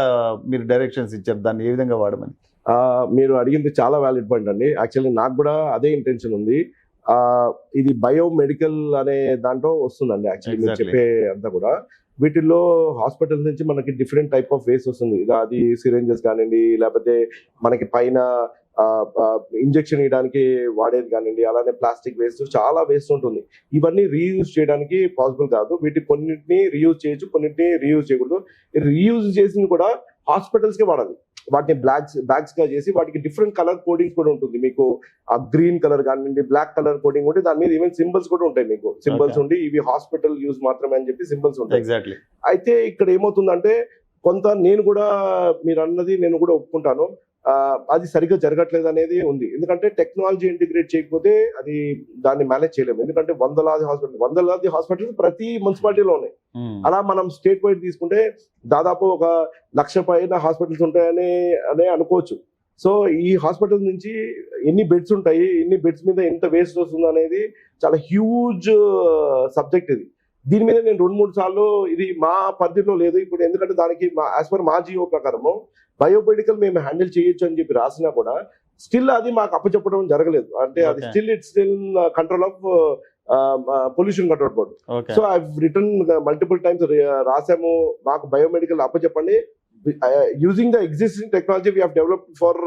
మీరు డైరెక్షన్స్ ఇచ్చారు, దాన్ని ఏ విధంగా వాడమని? మీరు అడిగింది చాలా వ్యాలిడ్ పాయింట్ అండి. యాక్చువల్లీ నాకు కూడా అదే ఇంటెన్షన్ ఉంది. ఇది బయోమెడికల్ అనే దాంట్లో వస్తుందండి. యాక్చువల్లీ మీరు చెప్పే అంతా కూడా వీటిల్లో హాస్పిటల్స్ నుంచి మనకి డిఫరెంట్ టైప్ ఆఫ్ వేస్ట్ వస్తుంది. అది సిరెంజెస్ కానివ్వండి, లేకపోతే మనకి పైన ఇంజెక్షన్ ఇవ్వడానికి వాడేది కానివ్వండి, అలానే ప్లాస్టిక్ వేస్ట్, చాలా వేస్ట్ ఉంటుంది. ఇవన్నీ రీయూజ్ చేయడానికి పాసిబుల్ కాదు. కొన్నింటిని రీయూజ్ చేయొచ్చు, కొన్నింటిని రీయూజ్ చేయకూడదు. రీయూజ్ చేసింది కూడా హాస్పిటల్స్ కి వాడాలి. వాటిని బ్యాగ్స్ గా చేసి వాటికి డిఫరెంట్ కలర్ కోడింగ్స్ కూడా ఉంటుంది. మీకు ఆ గ్రీన్ కలర్ కానివ్వండి, బ్లాక్ కలర్ కోడింగ్ ఉంటే దాని మీద ఈవెన్ సింబల్స్ కూడా ఉంటాయి. మీకు సింబల్స్ ఉండి ఇవి హాస్పిటల్ యూజ్ మాత్రమే అని చెప్పి సింబల్స్ ఉంటాయి. అయితే ఇక్కడ ఏమవుతుందంటే నేను కూడా ఒప్పుకుంటాను, అది సరిగ్గా జరగట్లేదు అనేది ఉంది. ఎందుకంటే టెక్నాలజీ ఇంటిగ్రేట్ చేయకపోతే అది దాన్ని మేనేజ్ చేయలేము. ఎందుకంటే వందలాది హాస్పిటల్స్ ప్రతి మున్సిపాలిటీలో ఉన్నాయి. అలా మనం స్టేట్ వైడ్ తీసుకుంటే దాదాపు 1,00,000 పైన హాస్పిటల్స్ ఉంటాయని అనుకోవచ్చు. సో ఈ హాస్పిటల్ నుంచి ఎన్ని బెడ్స్ ఉంటాయి, ఎన్ని బెడ్స్ మీద ఎంత వేస్ట్ వస్తుంది అనేది చాలా హ్యూజ్ సబ్జెక్ట్ ఇది. దీని మీద నేను 2-3 సార్లు ఇది మా పరిధిలో లేదు ఇప్పుడు, ఎందుకంటే దానికి యాజ్ పర్ మా జియో ప్రకారము బయోమెడికల్ మేము హ్యాండిల్ చేయొచ్చు అని చెప్పి రాసినా కూడా స్టిల్ అది మాకు అప్పచెప్పడం జరగలేదు. అంటే అది still control of pollution control board. So I return multiple times రాసాము, మాకు బయోమెడికల్ అప్పచెప్పండి, using the existing technology we have developed for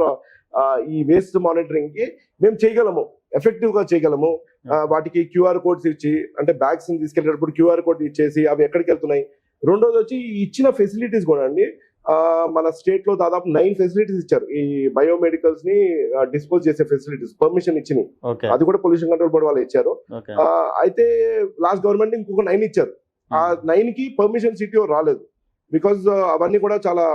ఈ వేస్ట్ మానిటరింగ్ కి మేము చేయగలము, ఎఫెక్టివ్ గా చేయగలము. వాటికి క్యూఆర్ కోడ్స్ ఇచ్చి, అంటే బ్యాగ్స్ తీసుకెళ్ళేటప్పుడు క్యూఆర్ కోడ్ ఇచ్చేసి అవి ఎక్కడికి వెళ్తున్నాయి. రెండోది వచ్చి ఇచ్చిన ఫెసిలిటీస్ కూడా అండి, మన స్టేట్ లో దాదాపు 9 ఫెసిలిటీస్ ఇచ్చారు ఈ బయోమెడికల్స్ ని డిస్పోజ్ చేసే ఫెసిలిటీస్, పర్మిషన్ ఇచ్చినాయి. అది కూడా పొల్యూషన్ కంట్రోల్ బోర్డు వాళ్ళు ఇచ్చారు. అయితే లాస్ట్ గవర్నమెంట్ ఇంకొక 9 ఇచ్చారు. ఆ 9 కి పర్మిషన్ సిటీఓ రాలేదు, బికాజ్ అవన్నీ కూడా చాలా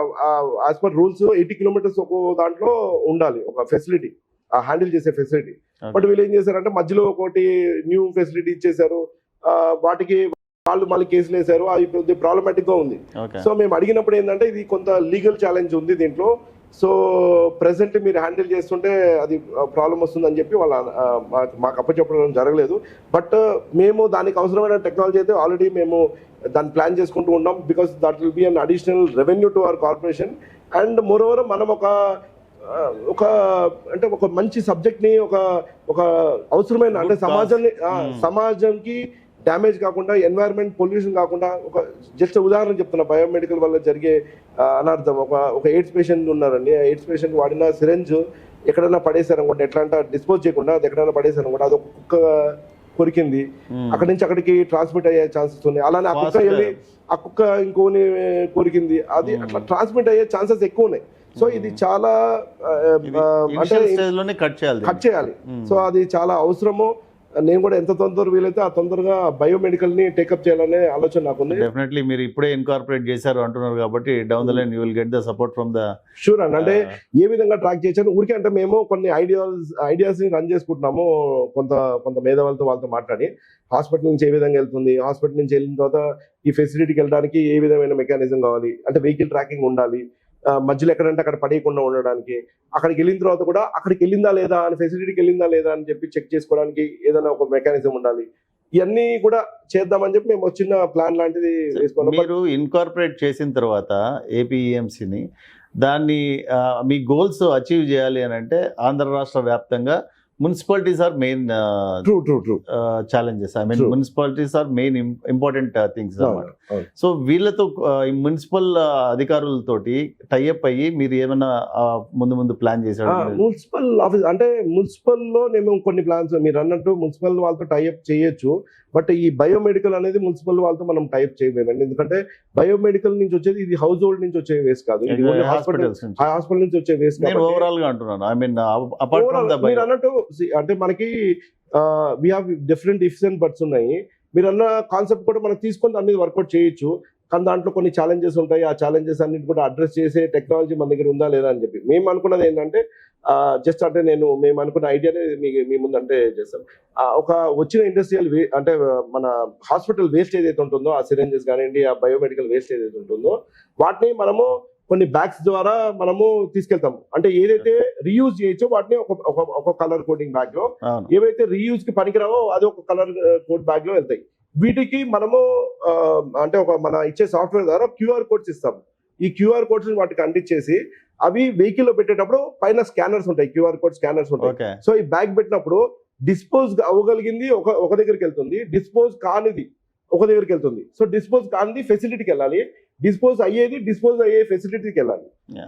యాజ్ పర్ రూల్స్ 80 కిలోమీటర్స్ ఒక దాంట్లో ఉండాలి ఒక ఫెసిలిటీ, హ్యాండిల్ చేసే ఫెసిలిటీ. బట్ వీళ్ళు ఏం చేశారంటే మధ్యలో ఒకటి న్యూ ఫెసిలిటీ ఇచ్చేసారు, వాటికి వాళ్ళు మళ్ళీ కేసులు వేశారు. అది ప్రాబ్లమాటిక్ గా ఉంది. సో మేము అడిగినప్పుడు ఏంటంటే ఇది కొంత లీగల్ ఛాలెంజ్ ఉంది దీంట్లో, సో ప్రెసెంట్ మీరు హ్యాండిల్ చేస్తుంటే అది ప్రాబ్లం వస్తుందని చెప్పి వాళ్ళ మాకు అప్పచెప్పడం జరగలేదు. బట్ మేము దానికి అవసరమైన టెక్నాలజీ అయితే ఆల్రెడీ మేము దాన్ని ప్లాన్ చేసుకుంటూ ఉన్నాం, because that will be an additional revenue to our corporation. And more over మనం ఒక అంటే ఒక మంచి సబ్జెక్ట్ ని ఒక అవసరమైన, అంటే సమాజంకి డ్యామేజ్ కాకుండా, ఎన్వైరన్మెంట్ పొల్యూషన్ కాకుండా, ఒక జస్ట్ ఉదాహరణ చెప్తున్నా, బయోమెడికల్ వల్ల జరిగే అనర్థం. ఒక ఎయిడ్స్ పేషెంట్ ఉన్నారండి, ఎయిడ్స్ పేషెంట్ వాడిన సిరెంజ్ ఎక్కడైనా పడేశారనుకోండి, ఎట్లా అంటే డిస్పోజ్ చేయకుండా అది ఎక్కడైనా పడేశారనుకోండి, అది ఒక కుక్క కొరికింది, అక్కడి నుంచి అక్కడికి ట్రాన్స్మిట్ అయ్యే ఛాన్సెస్ ఉన్నాయి. అలానే ఆ కుక్క వెళ్ళి ఆ కుక్క ఇంకోని కొరికింది, అది అట్లా ట్రాన్స్మిట్ అయ్యే ఛాన్సెస్ ఎక్కువ ఉన్నాయి. సో ఇది చాలా అంటే కట్ చేయాలి. సో అది చాలా అవసరము. నేను కూడా ఎంత తొందర వీలైతే ఆ తొందరగా బయోమెడికల్ ని టేకప్ చేయాలనే ఆలోచన నాకుంది. డెఫినెట్లీ మీరు ఇప్పుడే ఇన్కార్పొరేట్ చేశారు అంటున్నారు కాబట్టి down the line you will get the support from the sure అండి. అంటే ఏ విధంగా ట్రాక్ చేశాను ఊరికే అంటే మేము కొన్ని ఐడియాస్ ని రన్ చేసుకుంటున్నాము, కొంత మేధావులతో వాళ్ళతో మాట్లాడి, హాస్పిటల్ నుంచి ఏ విధంగా వెళ్తుంది, హాస్పిటల్ నుంచి వెళ్ళిన తర్వాత ఈ ఫెసిలిటీకి వెళ్ళడానికి ఏ విధమైన మెకానిజం కావాలి, అంటే వెహికల్ ట్రాకింగ్ ఉండాలి, మధ్యలో ఎక్కడంటే అక్కడ పడేయకుండా ఉండడానికి, అక్కడికి వెళ్ళిన తర్వాత కూడా అక్కడికి వెళ్ళిందా లేదా అని, ఫెసిలిటీకి వెళ్ళిందా లేదా అని చెప్పి చెక్ చేసుకోవడానికి ఏదైనా ఒక మెకానిజం ఉండాలి. ఇవన్నీ కూడా చేద్దామని చెప్పి మేము చిన్న ప్లాన్ లాంటిది వేసుకోవాలి. మీరు ఇన్కార్పొరేట్ చేసిన తర్వాత ఏపీఎంసీని దాన్ని మీ గోల్స్ అచీవ్ చేయాలి అని అంటే ఆంధ్ర రాష్ట్ర వ్యాప్తంగా municipalities are main challenges. I mean, municipalities are main important things అన్నమాట. సో వీళ్ళతో మున్సిపల్ అధికారులతోటి టైఅప్ అయ్యి మీరు ఏమైనా ముందు ప్లాన్ చేశారు? మున్సిపల్ ఆఫీస్ అంటే మున్సిపల్ లో నేను కొన్ని ప్లాన్స్, మీరు అన్నట్టు మున్సిపల్ వాళ్ళతో టైఅప్ చేయొచ్చు, బట్ ఈ బయోమెడికల్ అనేది మున్సిపల్ వాళ్ళతో మనం టైప్ చేయలేమండి. ఎందుకంటే బయోమెడికల్ నుంచి వచ్చేది ఇది హౌస్ హోల్డ్ నుంచి వచ్చే వేస్ట్ కాదు, హాస్పిటల్ నుంచి వచ్చే వేస్ట్. ఓవరాల్ గా అంటున్నాను, I mean apart from the మీరు అన్నట్టు అంటే మనకి we have different ifs and buts ఉన్నాయి. మీరు అన్న కాన్సెప్ట్ కూడా మనం తీసుకొని దాని మీద వర్కౌట్ చేయొచ్చు, కానీ దాంట్లో కొన్ని ఛాలెంజెస్ ఉంటాయి. ఆ ఛాలెంజెస్ అన్నిటి కూడా అడ్రస్ చేసే టెక్నాలజీ మన దగ్గర ఉందా లేదా అని చెప్పి మేము అనుకున్నది ఏంటంటే జస్ట్ అంటే మేము అనుకున్న ఐడియానే మీ ముందు అంటే చేస్తాం. ఒక వచ్చిన ఇండస్ట్రియల్ అంటే మన హాస్పిటల్ వేస్ట్ ఏదైతే ఉంటుందో, ఆ సిరెంజెస్ కానివ్వండి, ఆ బయోమెడికల్ వేస్ట్ ఏదైతే ఉంటుందో, వాటిని మనము కొన్ని బ్యాగ్స్ ద్వారా మనము తీసుకెళ్తాము. అంటే ఏదైతే రీయూజ్ చేయొచ్చో వాటిని ఒక కలర్ కోడింగ్ బ్యాగ్ లో, ఏవైతే రీయూజ్ కి పనికిరావో అది ఒక కలర్ కోడ్ బ్యాగ్ లో వెళ్తాయి. వీటికి మనము అంటే మన ఇచ్చే సాఫ్ట్వేర్ ద్వారా క్యూఆర్ కోడ్స్ ఇస్తాము. ఈ క్యూఆర్ కోడ్స్ వాటికి అంటించేసి అవి వెహికల్ లో పెట్టేటప్పుడు పైన స్కానర్స్ ఉంటాయి, క్యూఆర్ కోడ్ స్కానర్స్ ఉంటాయి. సో ఈ బ్యాగ్ పెట్టినప్పుడు డిస్పోజ్ అవ్వగలిగింది ఒక దగ్గరికి వెళ్తుంది, డిస్పోజ్ కానిది ఒక దగ్గరికి వెళ్తుంది. సో డిస్పోజ్ కానిది ఫెసిలిటీకి వెళ్ళాలి, డిస్పోజ్ అయ్యే ఫెసిలిటీకి వెళ్ళాలి.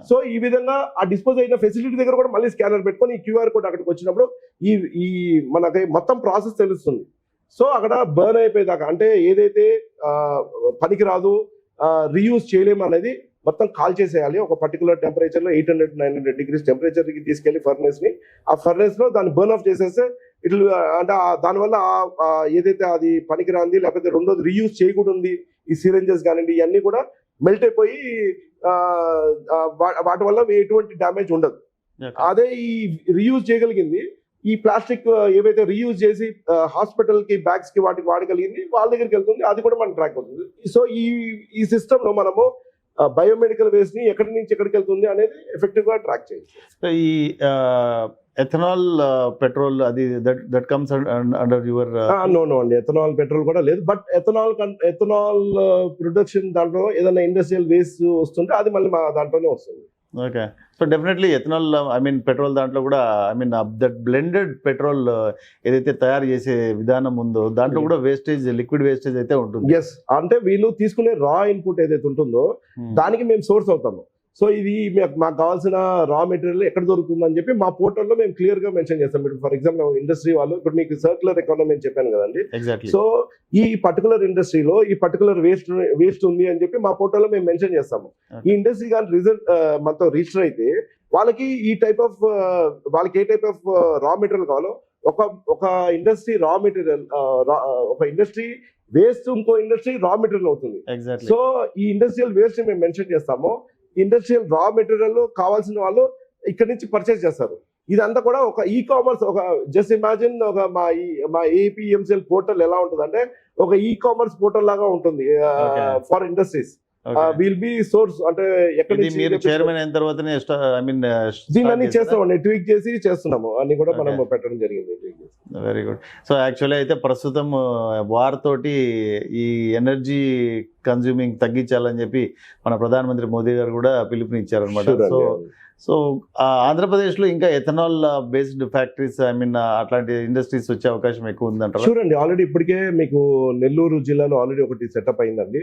సో ఈ విధంగా ఆ డిస్పోజ్ అయిన ఫెసిలిటీ దగ్గర కూడా మళ్ళీ స్కానర్ పెట్టుకొని ఈ క్యూఆర్ కోడ్ అక్కడికి వచ్చినప్పుడు ఈ మనకి మొత్తం ప్రాసెస్ తెలుస్తుంది. సో అక్కడ బర్న్ అయిపోయేదాకా, అంటే ఏదైతే పనికిరాదు, రీయూజ్ చేయలేము అనేది మొత్తం కాల్ చేసేయాలి. ఒక పర్టికులర్ టెంపరేచర్ లో 800-900 డిగ్రీస్ టెంపరేచర్ కి తీసుకెళ్లి ఫర్నేస్ ని, ఆ ఫర్నేస్ లో దాన్ని బర్న్ ఆఫ్ చేసేస్తే ఇట్లా, అంటే దానివల్ల ఏదైతే అది పనికిరాంది లేకపోతే రెండోది రీయూజ్ చేయకూడదు ఈ సిరెంజెస్ కానివ్వండి, ఇవన్నీ కూడా మెల్ట్ అయిపోయి వాటి వల్ల ఎటువంటి డ్యామేజ్ ఉండదు. అదే ఈ రీయూజ్ చేయగలిగింది ఈ ప్లాస్టిక్ ఏవైతే రీయూజ్ చేసి హాస్పిటల్ కి బ్యాగ్స్ కి వాటికి వాడగలిగింది వాళ్ళ దగ్గరికి వెళ్తుంది, అది కూడా మనకు ట్రాక్ అవుతుంది. సో ఈ సిస్టమ్ లో మనము బయోమెడికల్ వేస్ట్ ని ఎక్కడి నుంచి ఎక్కడికి వెళ్తుంది అనేది ఎఫెక్టివ్ గా ట్రాక్ చేయొచ్చు. సో ఈ ఎథనాల్ పెట్రోల్ అది that comes under your no అండి, ఎథనాల్ పెట్రోల్ కూడా లేదు. బట్ ఎథనాల్ ప్రొడక్షన్ దాంట్లో ఏదైనా ఇండస్ట్రియల్ వేస్ట్ వస్తుంటే అది మళ్ళీ మా దాంట్లోనే వస్తుంది. Okay. So definitely ethanol petrol దాంట్లో కూడా దట్ బ్లెండెడ్ పెట్రోల్ ఏదైతే తయారు చేసే విధానం ఉందో దాంట్లో కూడా వేస్టేజ్, లిక్విడ్ వేస్టేజ్ అయితే ఉంటుంది. ఎస్, అంటే వీళ్ళు తీసుకునే రా ఇన్పుట్ ఏదైతే ఉంటుందో దానికి మేము సోర్స్ అవుతాము. సో ఇది మాకు కావాల్సిన రా మెటీరియల్ ఎక్కడ దొరుకుతుందని చెప్పి మా పోర్టల్లో మేము క్లియర్ గా మెన్షన్ చేస్తాం. ఇప్పుడు ఫర్ ఎగ్జాంపుల్ ఇండస్ట్రీ వాళ్ళు, ఇప్పుడు మీకు సర్క్యులర్ ఎకానమీ అని చెప్పాను కదండి. ఎగ్జాక్ట్లీ. సో ఈ పర్టికులర్ ఇండస్ట్రీలో ఈ పర్టికులర్ వేస్ట్ ఉంది అని చెప్పి మా పోర్టల్లో మేము మెన్షన్ చేస్తాము. ఈ ఇండస్ట్రీ కానీ రిజల్ట్ మనతో రిజిస్టర్ అయితే వాళ్ళకి ఈ టైప్ ఆఫ్ వాళ్ళకి ఏ టైప్ ఆఫ్ రా మెటీరియల్ కావాలో, ఒక ఇండస్ట్రీ రా మెటీరియల్, ఒక ఇండస్ట్రీ వేస్ట్ ఇంకో ఇండస్ట్రీ రా మెటీరియల్ అవుతుంది. ఎగ్జాక్ట్లీ. సో ఈ ఇండస్ట్రియల్ వేస్ట్ మేము మెన్షన్ చేస్తాము. ఇండస్ట్రియల్ రా మెటీరియల్ కావాల్సిన వాళ్ళు ఇక్కడ నుంచి పర్చేస్ చేస్తారు. ఇదంతా కూడా ఒక ఈ కామర్స్, ఒక జస్ట్ ఇమాజిన్ ఒక మా ఏపీఎంసీఎల్ పోర్టల్ ఎలా ఉంటుంది అంటే ఒక ఈ కామర్స్ పోర్టల్ లాగా ఉంటుంది for industries. Will be source, అంటే ఎక్కడ నుంచి మీరు చైర్మన్ అయిన తర్వాతనే దీన్ని చేస్తామండి, ట్వీక్ చేసి చేస్తున్నాము అన్ని కూడా మనం పెట్టడం జరిగింది. Very good. సో యాక్చువల్లీ అయితే ప్రస్తుతం వార్ తోటి ఈ ఎనర్జీ కన్జ్యూమింగ్ తగ్గించాలని చెప్పి మన ప్రధానమంత్రి మోదీ గారు కూడా పిలుపునిచ్చారు అనమాట. సో ఆంధ్రప్రదేశ్లో ఇంకా ఎథనాల్ బేస్డ్ ఫ్యాక్టరీస్ అట్లాంటి ఇండస్ట్రీస్ వచ్చే అవకాశం ఎక్కువ ఉందంటారు? చూడండి, ఆల్రెడీ ఇప్పటికే మీకు నెల్లూరు జిల్లాలో ఆల్రెడీ ఒకటి సెటప్ అయిందండి.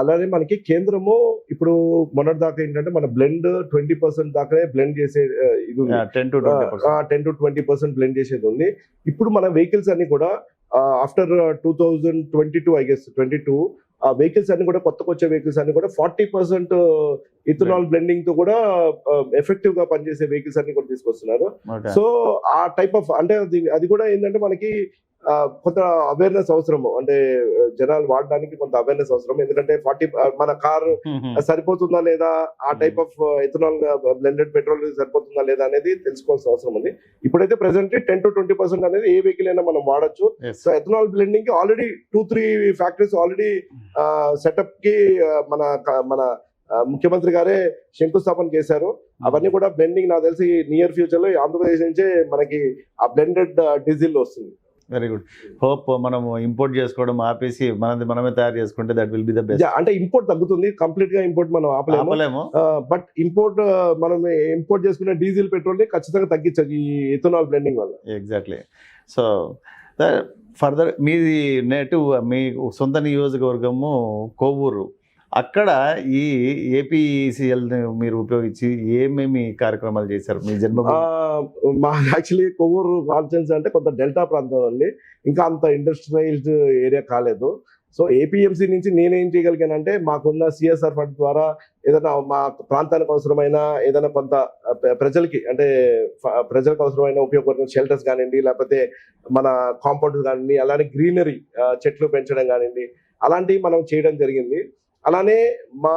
అలానే మనకి కేంద్రము ఇప్పుడు మొన్నటి దాకా ఏంటంటే మన బ్లెండ్ 20% దాకానే బ్లెండ్ చేసే ఇది 10 to 20% బ్లెండ్ చేసేది ఉంది. ఇప్పుడు మన వెహికల్స్ అన్ని కూడా ఆఫ్టర్ 2022 ఐ గెస్ 22 ఆ వెహికల్స్ అన్ని కూడా కొత్తగా వచ్చే వెహికల్స్ అన్ని కూడా 40% ఇథనాల్ బ్లెండింగ్ తో కూడా ఎఫెక్టివ్ గా పనిచేసే వెహికల్స్ అన్ని కూడా తీసుకొస్తున్నారు. సో ఆ టైప్ ఆఫ్, అంటే అది కూడా ఏంటంటే మనకి కొంత అవేర్నెస్ అవసరము, అంటే జనాలు వాడడానికి కొంత అవేర్నెస్ అవసరం. ఎందుకంటే 40 మన కారు సరిపోతుందా లేదా, ఆ type of ethanol blended petrol సరిపోతుందా లేదా అనేది తెలుసుకోవాల్సిన అవసరం ఉంది. ఇప్పుడైతే ప్రెసెంట్ 10 to 20% అనేది ఏ వెహికల్ అయినా మనం వాడచ్చు. సో ఇథనాల్ బ్లెండింగ్ కి ఆల్రెడీ 2-3 ఫ్యాక్టరీస్ ఆల్రెడీ సెటప్ కి మన ముఖ్యమంత్రి గారే శంకుస్థాపన చేశారు. అవన్నీ కూడా బ్లెండింగ్ నాకు తెలిసి నియర్ ఫ్యూచర్ లో ఆంధ్రప్రదేశ్ నుంచే మనకి ఆ బ్లెండెడ్ డీజిల్ వస్తుంది. Very good. హోప్ మనం ఇంపోర్ట్ చేసుకోవడం ఆపేసి మనమే తయారు చేసుకుంటే that will be the best. అంటే ఇంపోర్ట్ తగ్గుతుంది, కంప్లీట్ గా ఇంపోర్ట్ మనం ఆపలేము. బట్ ఇంపోర్ట్ మనం ఇంపోర్ట్ చేసుకునే డీజిల్ పెట్రోల్ ని ఖచ్చితంగా తగ్గించదు ఈ ఇథనాల్ బ్లెండింగ్ వల్ల. ఎగ్జాక్ట్లీ. సో ఫర్దర్ మీది నేటివ్, మీ సొంత నియోజకవర్గము కోవూరు, అక్కడ ఈ ఏపీసీఎల్ మీరు ఉపయోగించి ఏమేమి కార్యక్రమాలు చేశారు మీ జన్మభూమి? మా యాక్చువల్లీ కొవ్వూరు కాన్స్టిట్యున్సీ అంటే కొంత డెల్టా ప్రాంతం అండి, ఇంకా అంత ఇండస్ట్రియలైజ్డ్ ఏరియా కాలేదు. సో ఏపీఎంసీ నుంచి నేనేం చేయగలిగానంటే మాకున్న సిఎస్ఆర్ ఫండ్ ద్వారా ఏదైనా మా ప్రాంతానికి అవసరమైన ఏదైనా కొంత ప్రజలకి, అంటే ప్రజలకు అవసరమైన ఉపయోగపడుతున్న షెల్టర్స్ కానివ్వండి, లేకపోతే మన కాంపౌండ్స్ కానివ్వండి, అలానే గ్రీనరీ చెట్లు పెంచడం కానివ్వండి, అలాంటివి మనం చేయడం జరిగింది. అలానే మా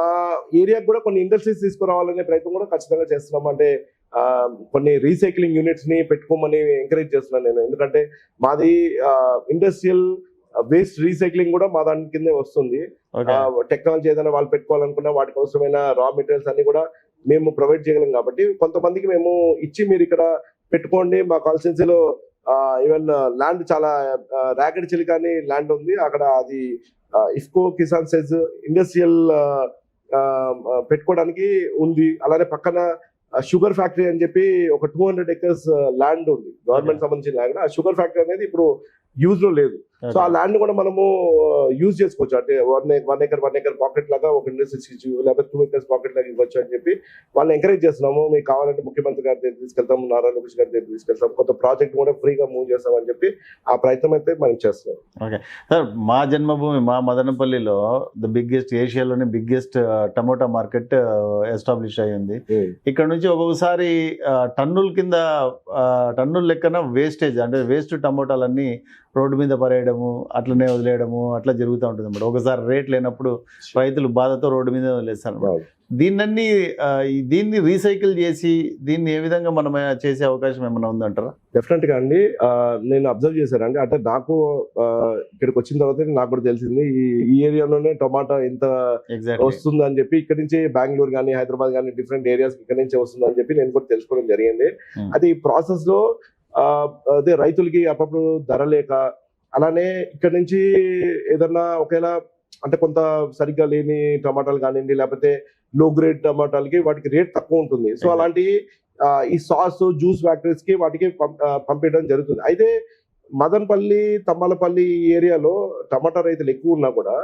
ఏరియాకి కూడా కొన్ని ఇండస్ట్రీస్ తీసుకురావాలనే ప్రయత్నం కూడా ఖచ్చితంగా చేస్తున్నాం. అంటే కొన్ని రీసైక్లింగ్ యూనిట్స్ ని పెట్టుకోమని ఎంకరేజ్ చేస్తున్నాను నేను. ఎందుకంటే మాది ఇండస్ట్రియల్ వేస్ట్ రీసైక్లింగ్ కూడా మా దాని కిందే వస్తుంది. టెక్నాలజీ ఏదైనా వాళ్ళు పెట్టుకోవాలనుకున్నా వాటికి అవసరమైన రా మెటీరియల్స్ అన్ని కూడా మేము ప్రొవైడ్ చేయగలం. కాబట్టి కొంతమందికి మేము ఇచ్చి మీరు ఇక్కడ పెట్టుకోండి. మా కాన్స్టిట్యున్సీలో ఈవెన్ ల్యాండ్ చాలా ర్యాకెట్ చిలికాని ల్యాండ్ ఉంది, అక్కడ అది ఇఫ్కో కిసాన్ సెజ్ ఇండస్ట్రియల్ పెట్టుకోవడానికి ఉంది. అలానే పక్కన షుగర్ ఫ్యాక్టరీ అని చెప్పి ఒక 200 acres ల్యాండ్ ఉంది, గవర్నమెంట్ సంబంధించిన ల్యాండ్. ఆ షుగర్ ఫ్యాక్టరీ అనేది ఇప్పుడు యూజ్ లో లేదు. సో ఆ ల్యాండ్ కూడా మనము యూజ్ చేసుకోవచ్చు. అంటే 1 acre పాకెట్ లాగా ఒక ఇండస్ట్రీ, లేకపోతే 2 acres పాకెట్ లాగా ఇవ్వచ్చు అని చెప్పి వాళ్ళని ఎంకరేజ్ చేస్తున్నాము. మీకు కావాలంటే ముఖ్యమంత్రి గారి దగ్గర తీసుకెళ్తాము, నారా లోకేష్ గారి దగ్గర తీసుకెళ్తాం, కొంత ప్రాజెక్ట్ కూడా ఫ్రీగా మూవ్ చేస్తాం అని చెప్పి ఆ ప్రయత్నం అయితే మనం చేస్తున్నాం. ఓకే సార్, మా జన్మభూమి మా మదనపల్లిలో ఏషియాలోని బిగ్గెస్ట్ టమోటా మార్కెట్ ఎస్టాబ్లిష్ అయ్యింది. ఇక్కడ నుంచి ఒక్కొక్కసారి టన్నుల లెక్కన వేస్టేజ్, అంటే వేస్ట్ టమోటాలన్నీ రోడ్డు మీద పడేయడం, చేయడము, అట్లనే వదిలేయడము అట్లా జరుగుతూ ఉంటుంది అన్నమాట. ఒకసారి రేట్ లేనప్పుడు రైతులు బాధతో రోడ్డు మీద వదిలేస్తారు అన్నమాట. అవును. దీన్ని రీసైకిల్ చేసి దీన్ని ఏ విధంగా మనం చేసే అవకాశం ఏమైనా ఉందంటారా? డెఫినెట్ గా అండి. నేను అబ్జర్వ్ చేశానండి. అంటే నాకు ఇక్కడికి వచ్చిన తర్వాత నాకు కూడా తెలిసింది ఈ ఏరియాలోనే టొమాటో ఎంత ఎగ్జాక్ట్లీ. వస్తుంది అని చెప్పి, ఇక్కడ నుంచి బెంగళూరు కానీ హైదరాబాద్ కానీ డిఫరెంట్ ఏరియాస్ ఇక్కడ నుంచి వస్తుంది అని చెప్పి నేను కూడా తెలుసుకోవడం జరిగింది. అది ఈ ప్రాసెస్ లో అదే రైతులకి అప్పుడప్పుడు ధర లేక, అలానే ఇక్కడ నుంచి ఏదన్నా ఒకవేళ అంటే కొంత సరిగ్గా లేని టమాటాలు కానివ్వండి, లేకపోతే లో గ్రేడ్ టమాటాలకి వాటికి రేట్ తక్కువ ఉంటుంది. సో అలాంటి ఈ సాస్ జ్యూస్ ఫ్యాక్టరీస్ కి వాటికి పంపించడం జరుగుతుంది. అయితే మదనపల్లి, తమ్మలపల్లి ఈ ఏరియాలో టమాటా రైతులు ఎక్కువ ఉన్నా కూడా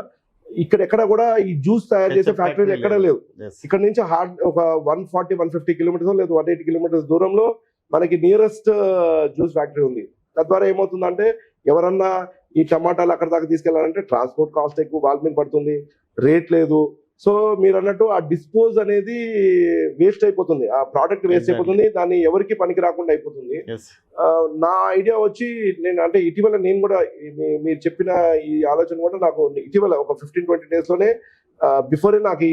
ఇక్కడ ఎక్కడ కూడా ఈ జ్యూస్ తయారు చేసే ఫ్యాక్టరీలు ఎక్కడ లేవు. ఇక్కడ నుంచి ఒక 140-150 కిలోమీటర్స్ లేదు 180 కిలోమీటర్స్ దూరంలో మనకి నియరెస్ట్ జ్యూస్ ఫ్యాక్టరీ ఉంది. తద్వారా ఏమవుతుందంటే ఎవరన్నా ఈ టమాటాలు అక్కడ దాకా తీసుకెళ్లాలంటే ట్రాన్స్పోర్ట్ కాస్ట్ ఎక్కువ వాళ్ళ మీద పడుతుంది, రేట్ లేదు. సో మీరు అన్నట్టు ఆ డిస్పోజ్ అనేది వేస్ట్ అయిపోతుంది, ఆ ప్రోడక్ట్ వేస్ట్ అయిపోతుంది, దాన్ని ఎవరికి పనికి రాకుండా అయిపోతుంది. నా ఐడియా వచ్చి నేను అంటే ఇటీవల నేను కూడా మీరు చెప్పిన ఈ ఆలోచన కూడా నాకు ఇటీవల ఒక 15-20 డేస్ లోనే బిఫోరే నాకు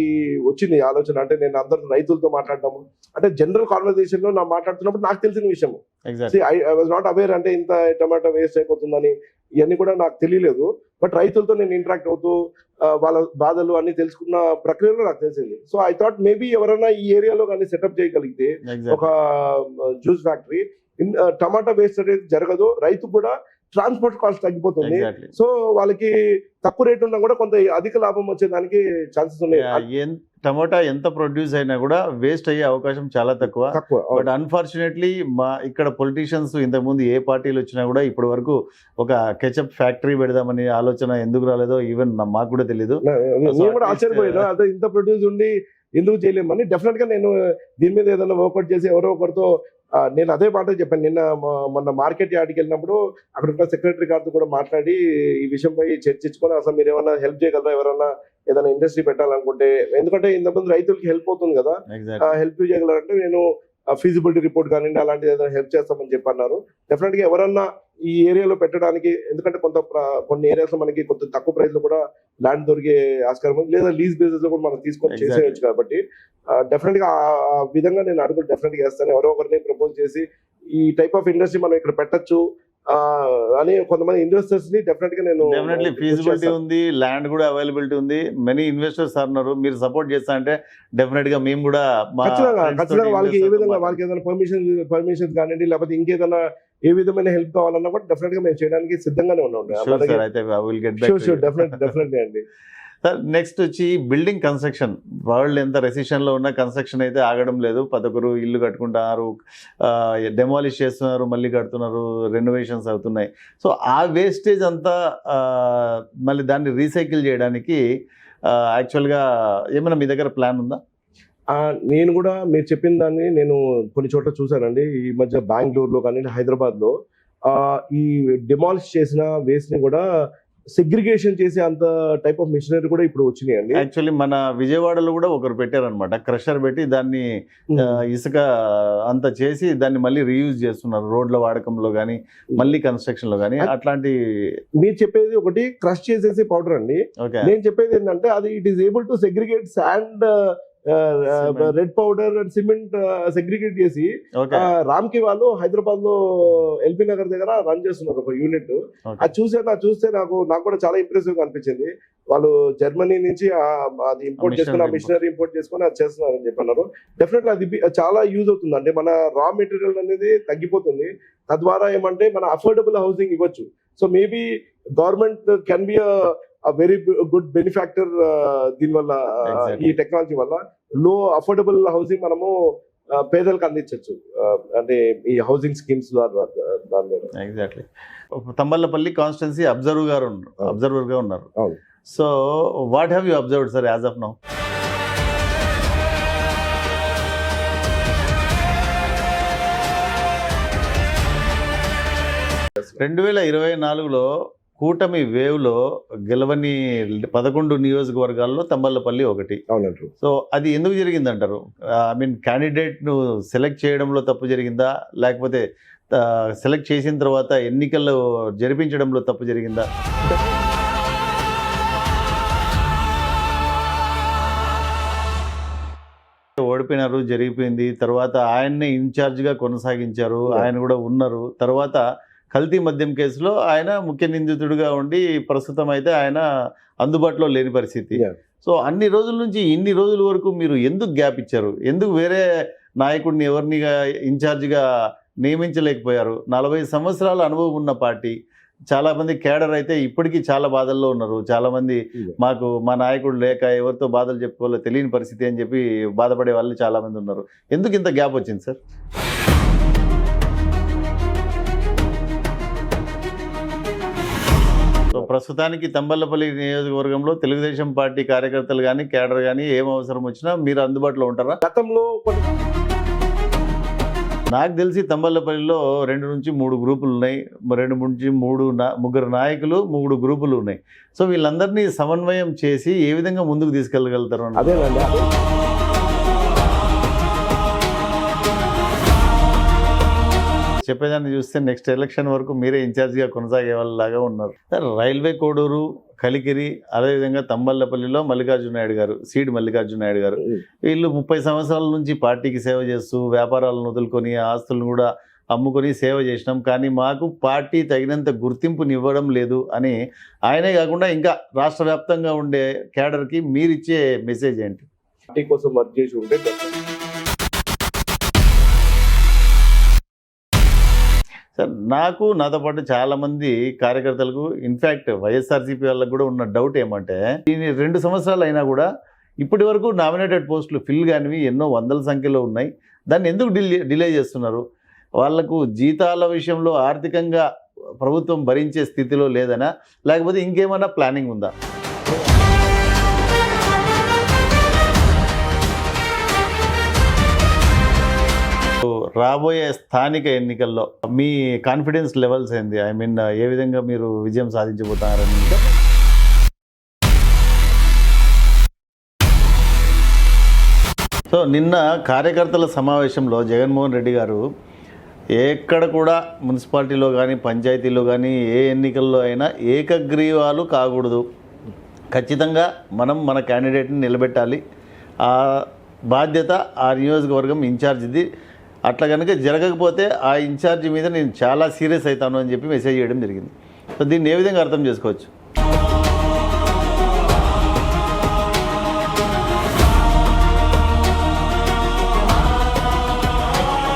వచ్చింది ఆలోచన. అంటే నేను అందరు రైతులతో మాట్లాడటము, అంటే జనరల్ కాన్వర్సేషన్ లో నా మాట్లాడుతున్నప్పుడు నాకు తెలిసిన విషయం. ఐ వాజ్ నాట్ అవేర్ అంటే ఇంత టమాటో వేస్ట్ అయిపోతుందని, ఇవన్నీ కూడా నాకు తెలియలేదు. బట్ రైతులతో నేను ఇంటరాక్ట్ అవుతూ వాళ్ళ బాధలు అన్ని తెలుసుకున్న ప్రక్రియలో నాకు తెలిసింది. సో ఐ థాట్ మేబీ ఎవరైనా ఈ ఏరియాలో కానీ సెటప్ చేయగలిగితే ఒక జ్యూస్ ఫ్యాక్టరీ, టమాటా వేస్ట్ అనేది జరగదు, రైతు కూడా ట్రాన్స్పోర్ట్ కాస్ట్ తగ్గిపోతుంది. సో వాళ్ళకి తక్కువ రేట్ ఉన్నా కూడా కొంత అధిక లాభం వచ్చేదానికి ఛాన్సెస్ ఉన్నాయి. టమాటా ఎంత ప్రొడ్యూస్ అయినా కూడా వేస్ట్ అయ్యే అవకాశం చాలా తక్కువ. బట్ అన్ఫార్చునేట్లీ ఇక్కడ పొలిటీషియన్స్ ఇంతకుముందు ఏ పార్టీలు వచ్చినా కూడా ఇప్పటి వరకు ఒక కెచప్ ఫ్యాక్టరీ పెడదామని ఆలోచన ఎందుకు రాలేదో ఈవెన్ మాకు కూడా తెలీదు. నేను కూడా ఆశ్చర్యపోయినా, అదే ఇంత ప్రొడ్యూస్ ఉండి ఎందుకు చేయలేమని. డెఫినెట్ గా నేను దీని మీద ఏదైనా వర్కౌట్ చేసి ఎవరో ఒకరితో నేను అదే మాట చెప్పాను. మొన్న మార్కెట్ యార్డ్కి వెళ్ళినప్పుడు అక్కడ ఉన్న సెక్రటరీ గారితో కూడా మాట్లాడి ఈ విషయంపై చర్చించుకొని అసలు మీరు ఏమైనా హెల్ప్ చేయగలరా, ఎవరైనా ఏదైనా ఇండస్ట్రీ పెట్టాలనుకుంటే, ఎందుకంటే ఇంతకుముందు రైతులకి హెల్ప్ అవుతుంది కదా, హెల్ప్ చేయగలరంటే నేను ఫీజిబిలిటీ రిపోర్ట్ కానివ్వండి అలాంటిది ఏదైనా హెల్ప్ చేస్తామని చెప్పి అన్నారు. డెఫినెట్ గా ఎవరన్నా ఈ ఏరియాలో పెట్టడానికి, ఎందుకంటే కొన్ని ఏరియాస్ లో మనకి కొంత తక్కువ ప్రైస్ లో కూడా ల్యాండ్ దొరికే ఆస్కారం ఉంది, లేదా లీజ్ బేసిస్ లో కూడా మనం తీసుకొని చేసేయచ్చు. కాబట్టి డెఫినెట్ గా ఆ విధంగా నేను అడుగు డెఫినెట్ గా చేస్తాను. ఎవరో ఒకరిని ప్రపోజ్ చేసి ఈ టైప్ ఆఫ్ ఇండస్ట్రీ మనం ఇక్కడ పెట్టచ్చు అని కొంతమంది ఇన్వెస్టర్స్ ని డెఫినెట్ గా నేను ఫీజిబిలిటీ ఉంది, ల్యాండ్ కూడా అవైలబిలిటీ ఉంది, మెనీ ఇన్వెస్టర్స్ అన్నారు. మీరు సపోర్ట్ చేస్తా అంటే డెఫినెట్ గా మేము కూడా ఖచ్చితంగా వాళ్ళకి ఏ విధంగా వాళ్ళకి ఏదైనా పర్మిషన్స్ కానివ్వండి, లేకపోతే ఇంకేదైనా ఏ విధమైన హెల్ప్ కావాలన్నా కూడా డెఫినెట్ గా మేము చేయడానికి సిద్ధంగానే ఉన్నాం. డెఫినెట్లీ అండి. సార్ నెక్స్ట్ వచ్చి బిల్డింగ్ కన్స్ట్రక్షన్. వరల్డ్ ఎంత రెసిషన్లో ఉన్న కన్స్ట్రక్షన్ అయితే ఆగడం లేదు. ప్రతి ఇల్లు కట్టుకుంటున్నారు, డెమాలిష్ చేస్తున్నారు, మళ్ళీ కడుతున్నారు, రెనోవేషన్స్ అవుతున్నాయి. సో ఆ వేస్టేజ్ అంతా మళ్ళీ దాన్ని రీసైకిల్ చేయడానికి యాక్చువల్గా ఏమైనా మీ దగ్గర ప్లాన్ ఉందా? నేను కూడా మీరు చెప్పిన దాన్ని నేను కొన్ని చోట్ల చూసానండి. ఈ మధ్య బెంగళూరులో కానీ హైదరాబాద్లో ఈ డిమాలిష్ చేసిన వేస్ట్ ని కూడా సెగ్రిగేషన్ చేసే అంత టైప్ ఆఫ్ మిషనరీ కూడా ఇప్పుడు వచ్చినాయండి. యాక్చువల్లీ మన విజయవాడలో కూడా ఒకరు పెట్టారనమాట, క్రషర్ పెట్టి దాన్ని ఇసుక అంతా చేసి దాన్ని మళ్ళీ రీయూజ్ చేస్తున్నారు రోడ్ల వాడకంలో కానీ మళ్ళీ కన్స్ట్రక్షన్ లో కానీ. అట్లాంటి మీరు చెప్పేది ఒకటి క్రష్ చేసేసి పౌడర్ అండి. నేను చెప్పేది ఏంటంటే అది it is able to segregate sand, red powder and cement segregate చేసి రామ్కి వాళ్ళు హైదరాబాద్ లో ఎల్బీ నగర్ దగ్గర రన్ చేస్తున్నారు ఒక యూనిట్. అది చూస్తే నాకు కూడా చాలా ఇంప్రెసివ్ గా అనిపించింది. వాళ్ళు జర్మనీ నుంచి అది ఇంపోర్ట్ చేసుకుని, ఆ మిషనరీ ఇంపోర్ట్ చేసుకుని అది చేస్తున్నారు అని చెప్పన్నారు. డెఫినెట్లీ అది చాలా యూజ్ అవుతుంది. అంటే మన రా మెటీరియల్ అనేది తగ్గిపోతుంది. తద్వారా ఏమంటే మన అఫోర్డబుల్ హౌసింగ్ ఇవ్వచ్చు. So maybe government can be very good benefactor దీనివల్ల, ఈ టెక్నాలజీ వల్ల లో అఫోర్డబుల్ హౌసింగ్ మనము పేదలకు అందించవచ్చు, అంటే ఈ హౌసింగ్ స్కీమ్స్ ద్వారా. ఎగ్జాక్ట్లీ. తంబలపల్లి కాన్స్టిట్యున్సీ అబ్జర్వర్ గా ఉన్నారు. So what have you observed sir as of now? రెండు 2024లో కూటమి వేవ్ లో గెలవని 11 నియోజకవర్గాల్లో తంబలపల్లి ఒకటి. అవునండి. సో అది ఎందుకు జరిగిందంటారు? ఐ మీన్ క్యాండిడేట్ ను సెలెక్ట్ చేయడంలో తప్పు జరిగిందా, లేకపోతే సెలెక్ట్ చేసిన తర్వాత ఎన్నికల్లో జరిపించడంలో తప్పు జరిగిందా? ఓడిపోయినారు, జరిగిపోయింది. తర్వాత ఆయన్నే ఇన్ఛార్జ్గా కొనసాగించారు, ఆయన కూడా ఉన్నారు. తర్వాత కల్తీ మద్యం కేసులో ఆయన ముఖ్య నిందితుడిగా ఉండి ప్రస్తుతం అయితే ఆయన అందుబాటులో లేని పరిస్థితి. సో అన్ని రోజుల నుంచి ఇన్ని రోజుల వరకు మీరు ఎందుకు గ్యాప్ ఇచ్చారు? ఎందుకు వేరే నాయకుడిని ఎవరినిగా ఇన్ఛార్జిగా నియమించలేకపోయారు? 40 సంవత్సరాల అనుభవం ఉన్న పార్టీ, చాలామంది కేడర్ అయితే ఇప్పటికీ చాలా బాధల్లో ఉన్నారు. చాలామంది మాకు మా నాయకుడు లేక ఎవరితో బాధలు చెప్పుకోవాలో తెలియని పరిస్థితి అని చెప్పి బాధపడే వాళ్ళు చాలామంది ఉన్నారు. ఎందుకు ఇంత గ్యాప్ వచ్చింది సార్? సో ప్రస్తుతానికి తంబళ్లపల్లి నియోజకవర్గంలో తెలుగుదేశం పార్టీ కార్యకర్తలు కానీ కేడర్ కానీ ఏం అవసరం వచ్చినా మీరు అందుబాటులో ఉంటారా? గతంలో నాకు తెలిసి తంబళ్లపల్లిలో 2 నుంచి 3 గ్రూపులు ఉన్నాయి. 2 నుంచి 3 నాయకులు 3 గ్రూపులు ఉన్నాయి. సో వీళ్ళందరినీ సమన్వయం చేసి ఏ విధంగా ముందుకు తీసుకెళ్ళగలుగుతారు? అదేనండి. చెప్పేదాన్ని చూస్తే నెక్స్ట్ ఎలక్షన్ వరకు మీరే ఇన్ఛార్జిగా కొనసాగే వాళ్ళలాగా ఉన్నారు. రైల్వే కోడూరు, కలికిరి, అదేవిధంగా తంబళ్లపల్లిలో మల్లికార్జున నాయుడు గారు, సీడ్ మల్లికార్జున నాయుడు గారు, వీళ్ళు 30 సంవత్సరాల నుంచి పార్టీకి సేవ చేస్తూ వ్యాపారాలను వదులుకొని ఆస్తులను కూడా అమ్ముకొని సేవ చేసినాం, కానీ మాకు పార్టీ తగినంత గుర్తింపునివ్వడం లేదు అని ఆయనే కాకుండా ఇంకా రాష్ట్ర వ్యాప్తంగా ఉండే కేడర్కి మీరిచ్చే మెసేజ్ ఏంటి? పార్టీ కోసం వర్క్ చేసి ఉంటే సార్, నాతో పాటు చాలామంది కార్యకర్తలకు, ఇన్ఫ్యాక్ట్ వైఎస్ఆర్సీపీ వాళ్ళకు కూడా ఉన్న డౌట్ ఏమంటే, దీని 2 సంవత్సరాలు అయినా కూడా ఇప్పటి వరకు నామినేటెడ్ పోస్టులు ఫిల్ కానివి ఎన్నో వందల సంఖ్యలో ఉన్నాయి. దాన్ని ఎందుకు డిలే చేస్తున్నారు? వాళ్లకు జీతాల విషయంలో ఆర్థికంగా ప్రభుత్వం భరించే స్థితిలో లేదనా, లేకపోతే ఇంకేమైనా ప్లానింగ్ ఉందా? రాబోయే స్థానిక ఎన్నికల్లో మీ కాన్ఫిడెన్స్ లెవెల్స్ ఏంది? ఐ మీన్ ఏ విధంగా మీరు విజయం సాధించబోతున్నారని? సో నిన్న కార్యకర్తల సమావేశంలో జగన్మోహన్ రెడ్డి గారు ఎక్కడ కూడా మున్సిపాలిటీలో కానీ పంచాయతీలో కానీ ఏ ఎన్నికల్లో అయినా ఏకగ్రీవాలు కాకూడదు, ఖచ్చితంగా మనం మన క్యాండిడేట్ని నిలబెట్టాలి, ఆ బాధ్యత ఆ నియోజకవర్గం ఇన్ఛార్జిది, అట్లా కనుక జరగకపోతే ఆ ఇన్ఛార్జి మీద నేను చాలా సీరియస్ అవుతాను అని చెప్పి మెసేజ్ చేయడం జరిగింది. సో దీన్ని ఏ విధంగా అర్థం చేసుకోవచ్చు?